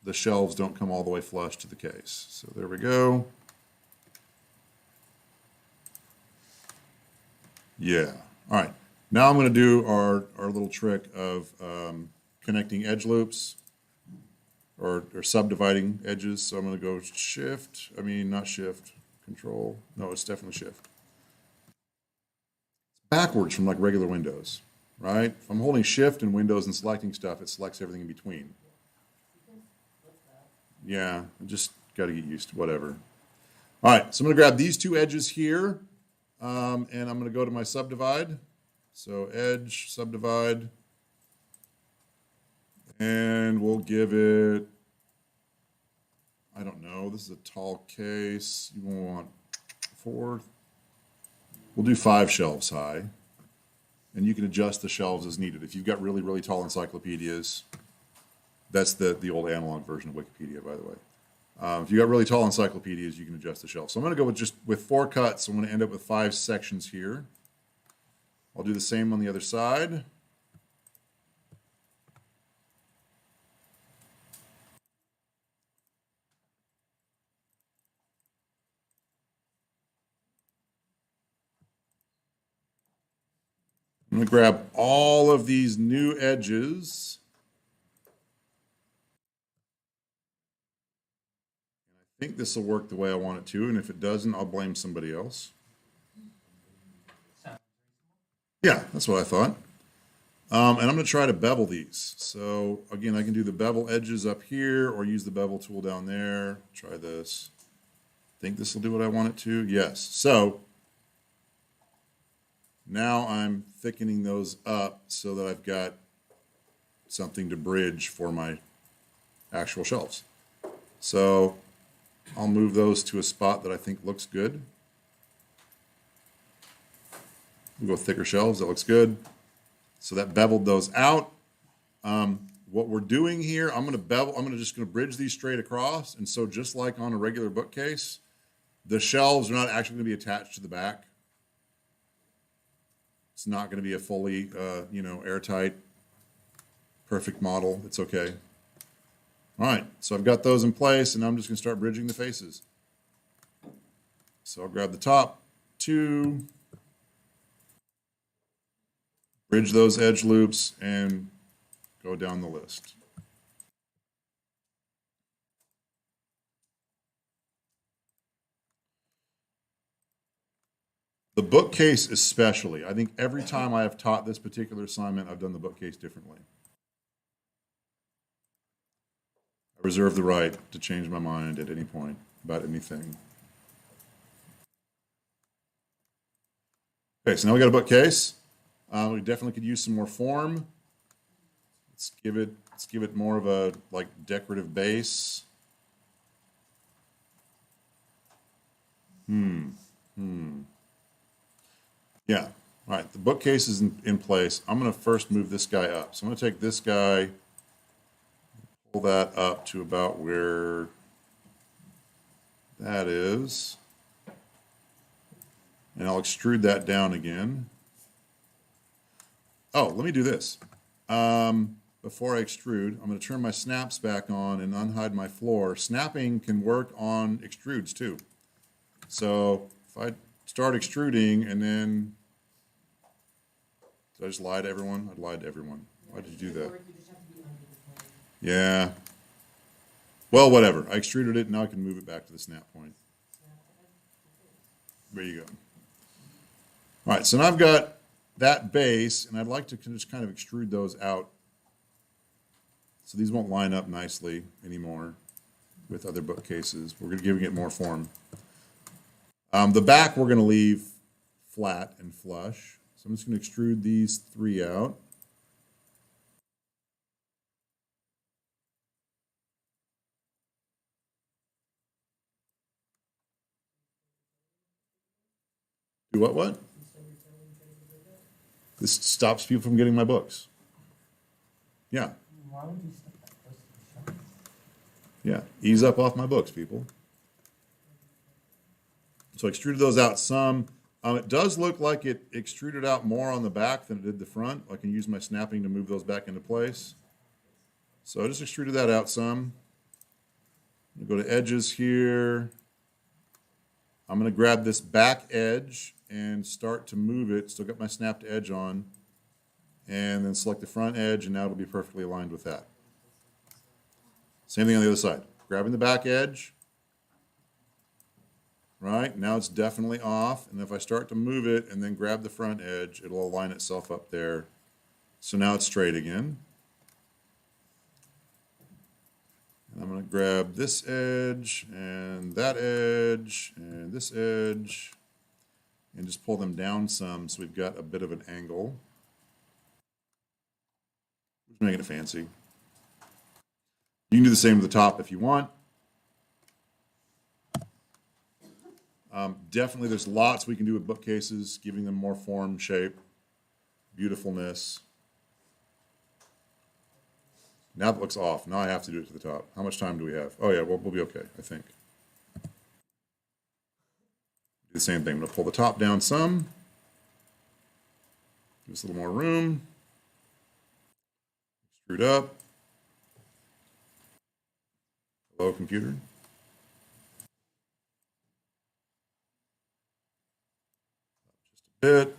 the shelves don't come all the way flush to the case. So there we go. Yeah. All right. Now I'm going to do our little trick of connecting edge loops or subdividing edges. So I'm going to go not shift, control. No, it's definitely shift. It's backwards from like regular Windows, right? If I'm holding shift in Windows and selecting stuff, it selects everything in between. Yeah, I just got to get used to whatever. All right, so I'm going to grab these two edges here, and I'm going to go to my subdivide. So edge, subdivide, and we'll give it, I don't know, this is a tall case. You want 4. We'll do 5 shelves high, and you can adjust the shelves as needed. If you've got really, really tall encyclopedias, that's the old analog version of Wikipedia, by the way. If you've got really tall encyclopedias, you can adjust the shelf. So I'm going to go with 4 cuts. So I'm going to end up with 5 sections here. I'll do the same on the other side. I'm going to grab all of these new edges. I think this will work the way I want it to, and if it doesn't, I'll blame somebody else. Yeah, that's what I thought. And I'm going to try to bevel these. So again, I can do the bevel edges up here or use the bevel tool down there. Try this. Think this will do what I want it to? Yes. So now I'm thickening those up so that I've got something to bridge for my actual shelves. So I'll move those to a spot that I think looks good. We'll go thicker shelves, that looks good. So that beveled those out. What we're doing here, I'm just gonna bridge these straight across. And so just like on a regular bookcase, the shelves are not actually gonna be attached to the back. It's not gonna be a fully, airtight, perfect model. It's okay. All right, so I've got those in place, and I'm just gonna start bridging the faces. So I'll grab the top 2, bridge those edge loops, and go down the list. The bookcase especially. I think every time I have taught this particular assignment, I've done the bookcase differently. I reserve the right to change my mind at any point about anything. Okay, so now we got a bookcase. We definitely could use some more form. Let's give it more of a like decorative base. Yeah. All right, the bookcase is in place. I'm going to first move this guy up. So I'm going to take this guy, pull that up to about where that is. And I'll extrude that down again. Oh, let me do this. Before I extrude, I'm going to turn my snaps back on and unhide my floor. Snapping can work on extrudes too. So if I start extruding and then, did I just lie to everyone? I lied to everyone. Why did you do that? Yeah. Well, whatever. I extruded it. Now I can move it back to the snap point. There you go. All right, so now I've got that base, and I'd like to just kind of extrude those out. So these won't line up nicely anymore with other bookcases. We're giving it more form. The back we're going to leave flat and flush. So I'm just going to extrude these 3 out. Do what? This stops people from getting my books. Yeah. Why would you stick that close to the shelf? Yeah. Ease up off my books, people. So I extruded those out some. It does look like it extruded out more on the back than it did the front. I can use my snapping to move those back into place. So I just extruded that out some. I'm going to go to edges here. I'm going to grab this back edge and start to move it. Still got my snapped edge on. and then select the front edge, and now it'll be perfectly aligned with that. Same thing on the other side. Grabbing the back edge, right? Now it's definitely off, and if I start to move it and then grab the front edge, it'll align itself up there. So now it's straight again. And I'm going to grab this edge and that edge and this edge and just pull them down some so we've got a bit of an angle. Just making it fancy. You can do the same to the top if you want. Definitely there's lots we can do with bookcases, giving them more form, shape, beautifulness. Now that looks off. Now I have to do it to the top. How much time do we have? Oh yeah, we'll be okay, I think. Do the same thing. I'm going to pull the top down some. Give us a little more room. Extrude up. Hello, computer. Just a bit.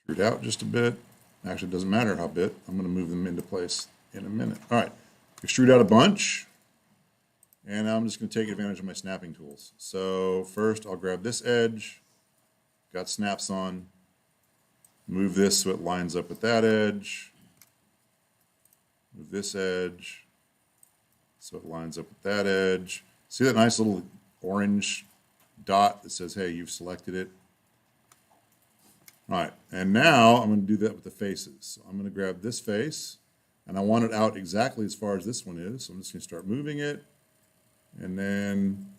Extrude out just a bit. Actually, it doesn't matter how bit. I'm going to move them into place in a minute. All right, extrude out a bunch. And now I'm just going to take advantage of my snapping tools. So first I'll grab this edge. Got snaps on. Move this so it lines up with that edge. Move this edge so it lines up with that edge. See that nice little orange dot that says, hey, you've selected it? All right, and now I'm going to do that with the faces. So I'm going to grab this face, and I want it out exactly as far as this one is. So I'm just going to start moving it, and then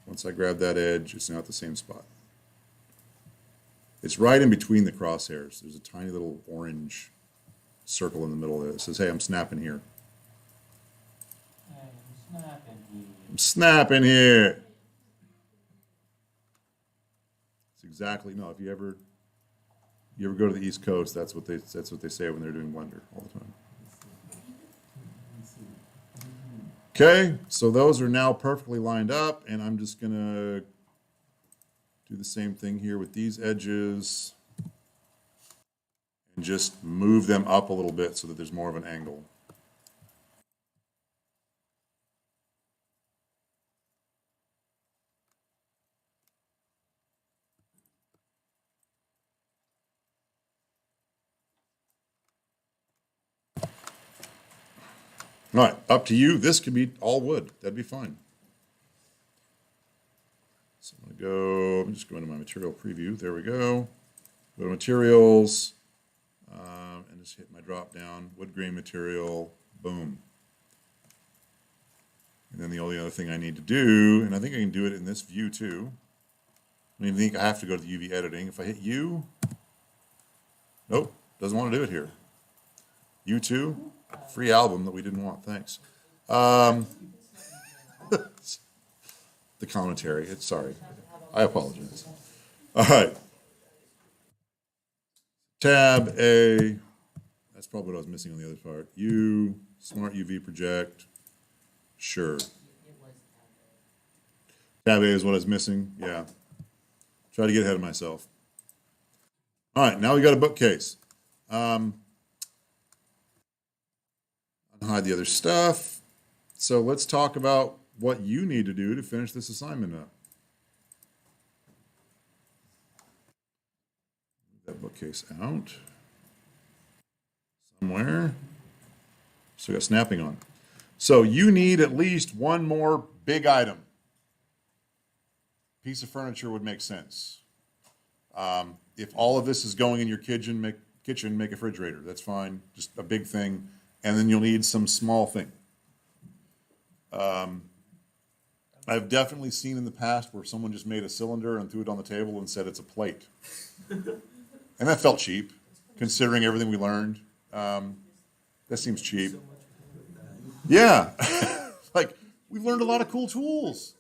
once I grab that edge, it's now at the same spot. It's right in between the crosshairs. There's a tiny little orange circle in the middle there that says, hey, I'm snapping here. I'm snapping here. It's exactly, no, if you ever go to the East Coast, that's what they say when they're doing Blender all the time. Okay, so those are now perfectly lined up, and I'm just gonna do the same thing here with these edges and just move them up a little bit so that there's more of an angle. All right, up to you. This could be all wood. That'd be fine. So I'm just going to my material preview. There we go. Go to materials, and just hit my drop down, wood grain material, boom. And then the only other thing I need to do, and I think I can do it in this view too. I don't even think I have to go to the UV editing. If I hit U, nope, doesn't want to do it here. U2, free album that we didn't want, thanks. The commentary, sorry. I apologize. All right. Tab A, that's probably what I was missing on the other part. U, Smart UV Project, sure. Tab A is what I was missing, yeah. Try to get ahead of myself. All right, now we got a bookcase. Hide the other stuff. So let's talk about what you need to do to finish this assignment up. Move that bookcase out somewhere. So we got snapping on. So you need at least one more big item. Piece of furniture would make sense. If all of this is going in your kitchen, make a refrigerator. That's fine. Just a big thing. And then you'll need some small thing. I've definitely seen in the past where someone just made a cylinder and threw it on the table and said it's a plate. And that felt cheap, considering everything we learned. That seems cheap. Yeah. Like, we've learned a lot of cool tools.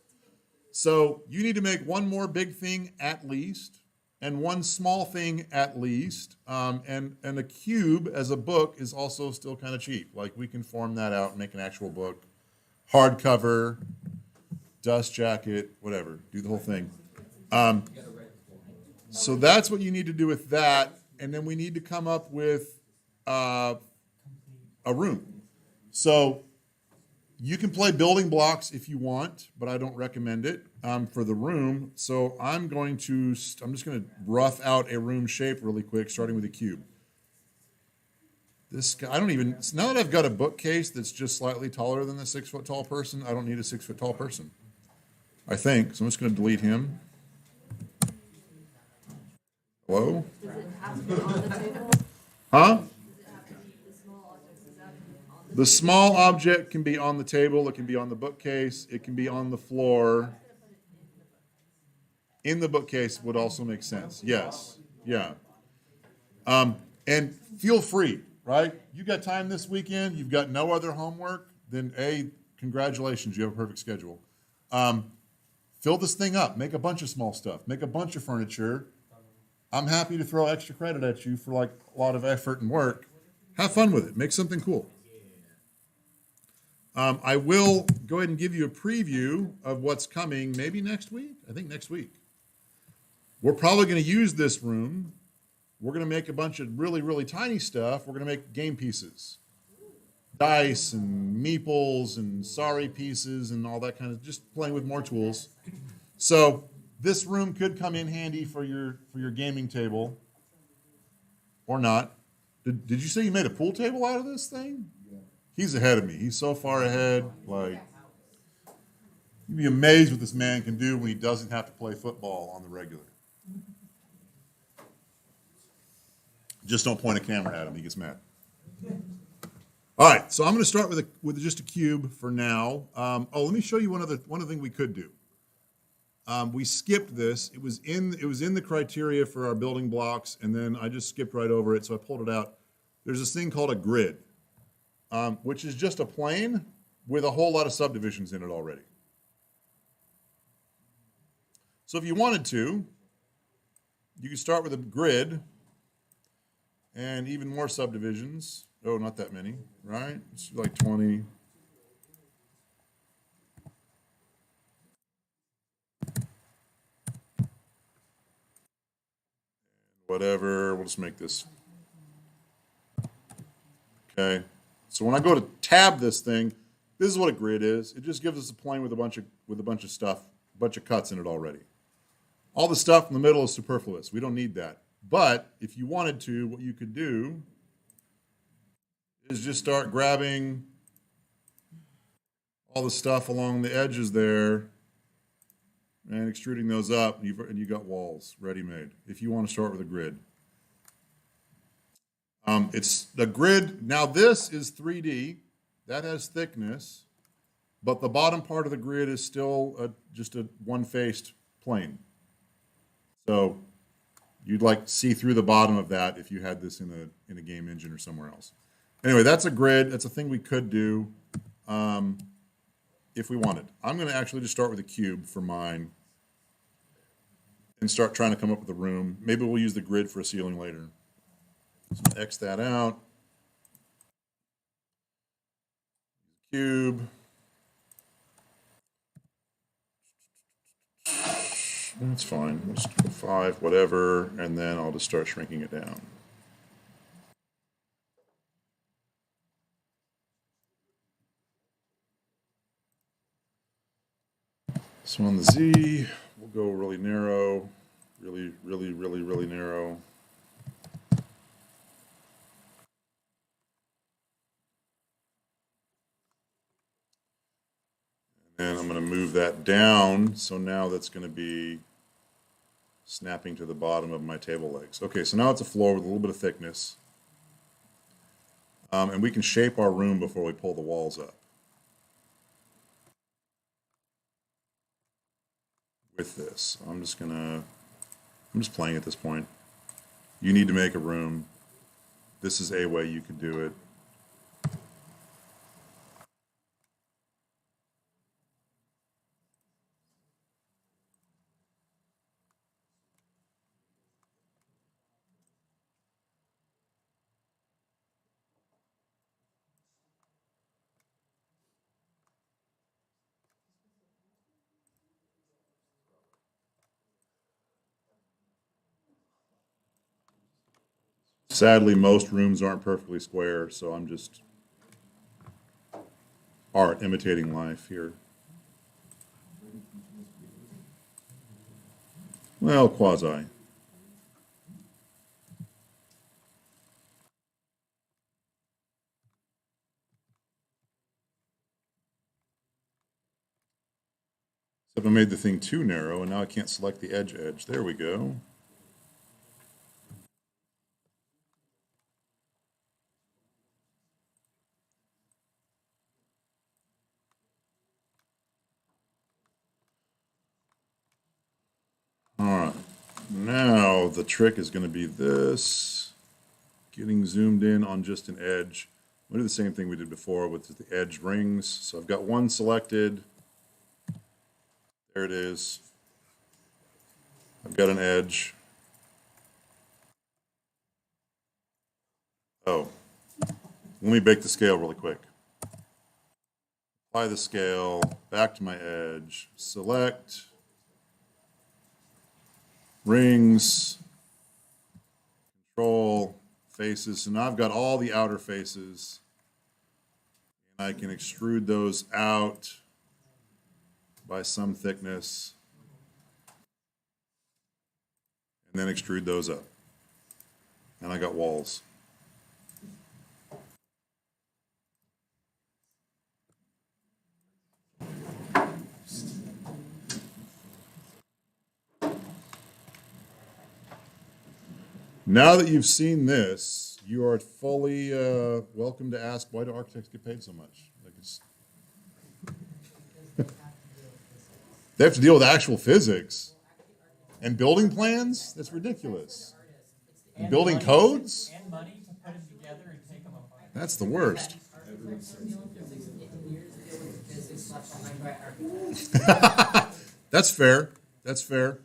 So you need to make one more big thing at least, and one small thing at least. And a cube as a book is also still kind of cheap. Like, we can form that out and make an actual book. Hardcover, dust jacket, whatever, do the whole thing. So that's what you need to do with that, and then we need to come up with a room. So you can play building blocks if you want, but I don't recommend it for the room. So I'm just going to rough out a room shape really quick, starting with a cube. This guy, now that I've got a bookcase that's just slightly taller than the 6 foot tall person, I don't need a 6 foot tall person, I think. So I'm just going to delete him. Hello? Does it have to be on the table? Huh? Does it have to be the small objects? Does that have to be on the The small object can be on the table, it can be on the bookcase, it can be on the floor. In the bookcase would also make sense. Yes. Yeah. And feel free, right? You got time this weekend, you've got no other homework, then congratulations, you have a perfect schedule. Fill this thing up, make a bunch of small stuff, make a bunch of furniture. I'm happy to throw extra credit at you for like a lot of effort and work. Have fun with it. Make something cool. I will go ahead and give you a preview of what's coming maybe next week. I think next week. We're probably going to use this room. We're going to make a bunch of really, really tiny stuff. We're going to make game pieces. Dice and meeples and sorry pieces and all that kind of, just playing with more tools. So this room could come in handy for your gaming table, or not. Did you say you made a pool table out of this thing? Yeah. He's ahead of me. He's so far ahead. Like, you'd be amazed what this man can do when he doesn't have to play football on the regular. Just don't point a camera at him. He gets mad. All right, so I'm going to start with just a cube for now. Let me show you one other thing we could do. We skipped this. It was in the criteria for our building blocks, and then I just skipped right over it, so I pulled it out. There's this thing called a grid, which is just a plane with a whole lot of subdivisions in it already. So if you wanted to, you could start with a grid and even more subdivisions. Oh, not that many, right? It's like 20. Whatever, we'll just make this. Okay, so when I go to tab this thing, this is what a grid is. It just gives us a plane with a bunch of stuff, a bunch of cuts in it already. All the stuff in the middle is superfluous. We don't need that. But if you wanted to, what you could do is just start grabbing all the stuff along the edges there and extruding those up, and you got walls ready-made, if you want to start with a grid. It's the grid. Now this is 3D. That has thickness, but the bottom part of the grid is still just a one-faced plane. So you'd like see through the bottom of that if you had this in a game engine or somewhere else. Anyway, that's a grid. That's a thing we could do if we wanted. I'm going to actually just start with a cube for mine and start trying to come up with a room. Maybe we'll use the grid for a ceiling later. So X that out. Cube. That's fine. We'll just go 5, whatever, and then I'll just start shrinking it down. So on the Z, we'll go really narrow, really, really, really, really narrow. And I'm going to move that down, so now that's going to be snapping to the bottom of my table legs. Okay, so now it's a floor with a little bit of thickness. And we can shape our room before we pull the walls up. With this, I'm just playing at this point. You need to make a room. This is a way you could do it. Sadly, most rooms aren't perfectly square, so I'm just art imitating life here. Well, quasi. Except I made the thing too narrow, and now I can't select the edge. There we go. All right. Now the trick is going to be this. Getting zoomed in on just an edge. We'll do the same thing we did before with the edge rings. So I've got one selected. There it is. I've got an edge. Oh, let me bake the scale really quick. Apply the scale, back to my edge, select, rings, control, faces. So now I've got all the outer faces. And I can extrude those out by some thickness. And then extrude those up. And I got walls. Now that you've seen this, you are fully welcome to ask, why do architects get paid so much? Like they have to deal with actual physics and building plans? That's ridiculous. And building money- codes? And money to put them together and take them apart. That's the worst. That's fair. That's fair.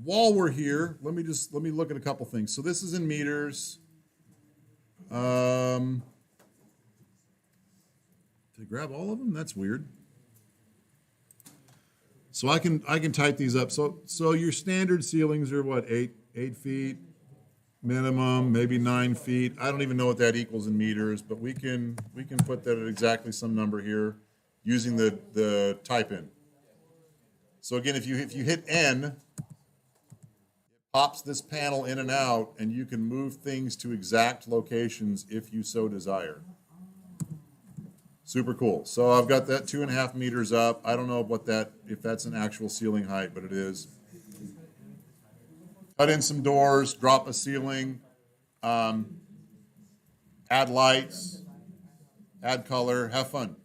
While we're here, let me look at a couple things. So this is in meters. Did I grab all of them? That's weird. So I can type these up. So your standard ceilings are what, 8 feet minimum, maybe 9 feet. I don't even know what that equals in meters, but we can put that at exactly some number here using the type in. So again, if you hit N, it pops this panel in and out, and you can move things to exact locations if you so desire. Super cool. So I've got that 2.5 meters up. I don't know if that's an actual ceiling height, but it is. Cut in some doors, drop a ceiling, add lights, add color, have fun.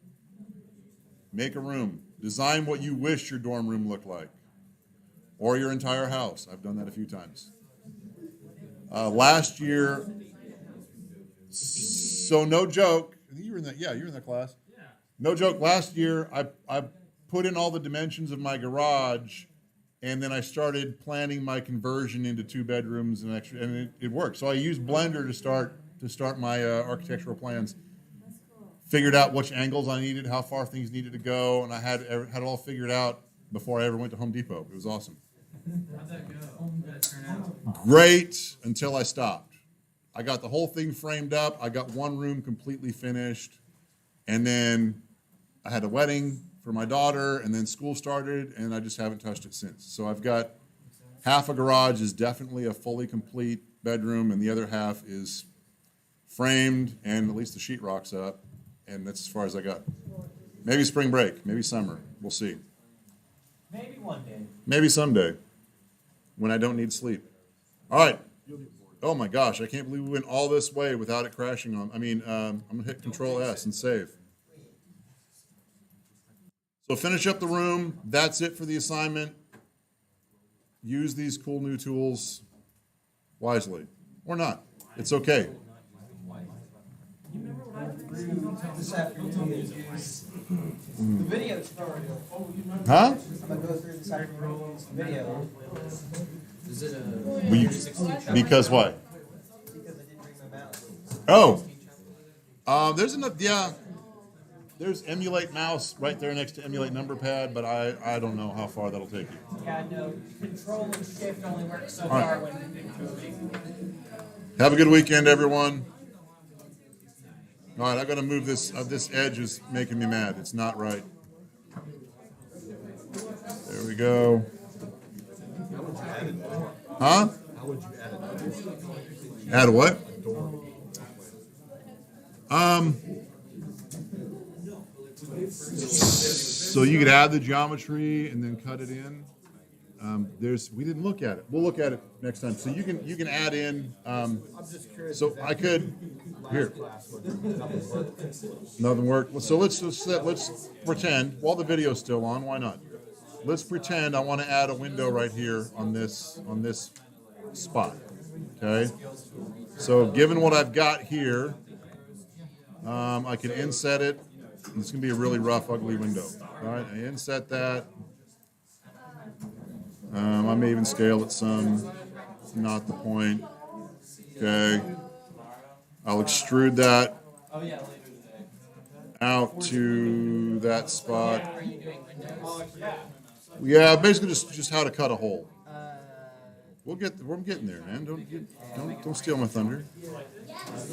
Make a room. Design what you wish your dorm room looked like, or your entire house. I've done that a few times. Last year, so no joke, you were in that, yeah, you were in that class. No joke, last year I put in all the dimensions of my garage, and then I started planning my conversion into 2 bedrooms and extra, and it worked. So I used Blender to start my architectural plans. Figured out which angles I needed, how far things needed to go, and I had it all figured out before I ever went to Home Depot. It was awesome. How'd that go? How'd that turn out? Great until I stopped. I got the whole thing framed up. I got one room completely finished, and then I had a wedding for my daughter, and then school started, and I just haven't touched it since. So I've got half a garage is definitely a fully complete bedroom, and the other half is framed, and at least the sheetrock's up, and that's as far as I got. Maybe spring break, maybe summer. We'll see. Maybe one day. Maybe someday, when I don't need sleep. All right. Oh my gosh, I can't believe we went all this way without it crashing on. I'm gonna hit Control S and save. So finish up the room. That's it for the assignment. Use these cool new tools wisely, or not. It's okay. This afternoon is the video tutorial. Huh? I'm gonna go through this afternoon's video Is it a Will you- 316 chapter? Because why? because I didn't bring my mouse. Oh, there's enough. Yeah, there's emulate mouse right there next to emulate number pad, but I don't know how far that'll take you. Yeah, no, Control and Shift only work so All right. far when you're coding. Have a good weekend, everyone. All right, I gotta move this. This edge is making me mad. It's not right. There we go. Huh? Add what? So you could add the geometry and then cut it in. We didn't look at it. We'll look at it next time. So you can add in. So I could here. Nothing worked. So let's pretend while the video's still on. Why not? Let's pretend I want to add a window right here on this spot. Okay. So given what I've got here, I can inset it. It's gonna be a really rough, ugly window. All right, I inset that. I may even scale it some. Not the point. Okay. I'll extrude that out to that spot. Are you doing windows? Yeah, basically just how to cut a hole. We're getting there, man. Don't steal my thunder. So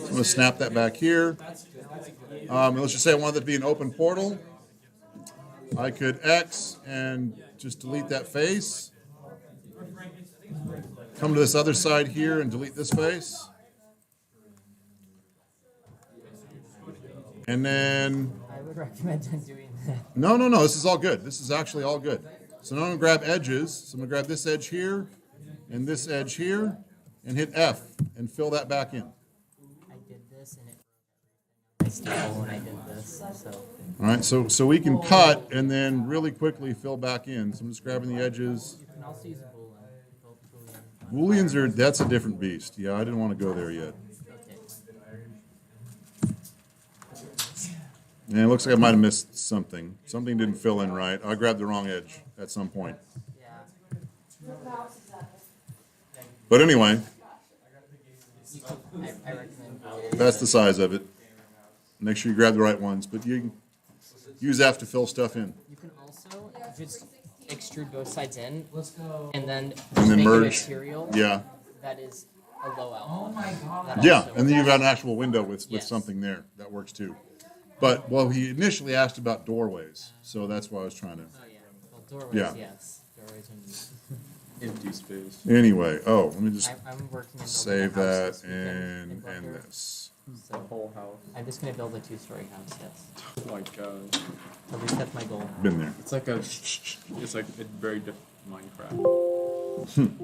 I'm gonna snap that back here. Let's just say I wanted it to be an open portal. I could X and just delete that face. Come to this other side here and delete this face. And then, I would recommend doing that. no, this is all good. This is actually all good. So now I'm gonna grab edges. So I'm gonna grab this edge here and this edge here and hit F and fill that back in. I did this and it broke everything on my staple when I did this, so. All right, so we can cut and then really quickly fill back in. So I'm just grabbing the edges. You can also use a boolean. Booleans that's a different beast. Yeah, I didn't want to go there yet. Okay. And it looks like I might have missed something. Something didn't fill in right. I grabbed the wrong edge at some point. Yeah. But anyway, I recommend boolean. that's the size of it. Make sure you grab the right ones, but you can use F to fill stuff in. You can also just extrude both sides in and then then make merge. a material Yeah, that is a low output. That yeah, also- and then you've got an actual window with Yes. something there. That works too. But, well, he initially asked about doorways, so that's why I was trying to. Oh, yeah. Well, doorways, Yeah. yes. Doorways and Empty space. Anyway, let me just I'm working in save building a that house this weekend in and Booker. this. The whole house. I'm just gonna build a 2-story house, yes. Oh my god. At least that's my goal. Been there. It's like a very different Minecraft.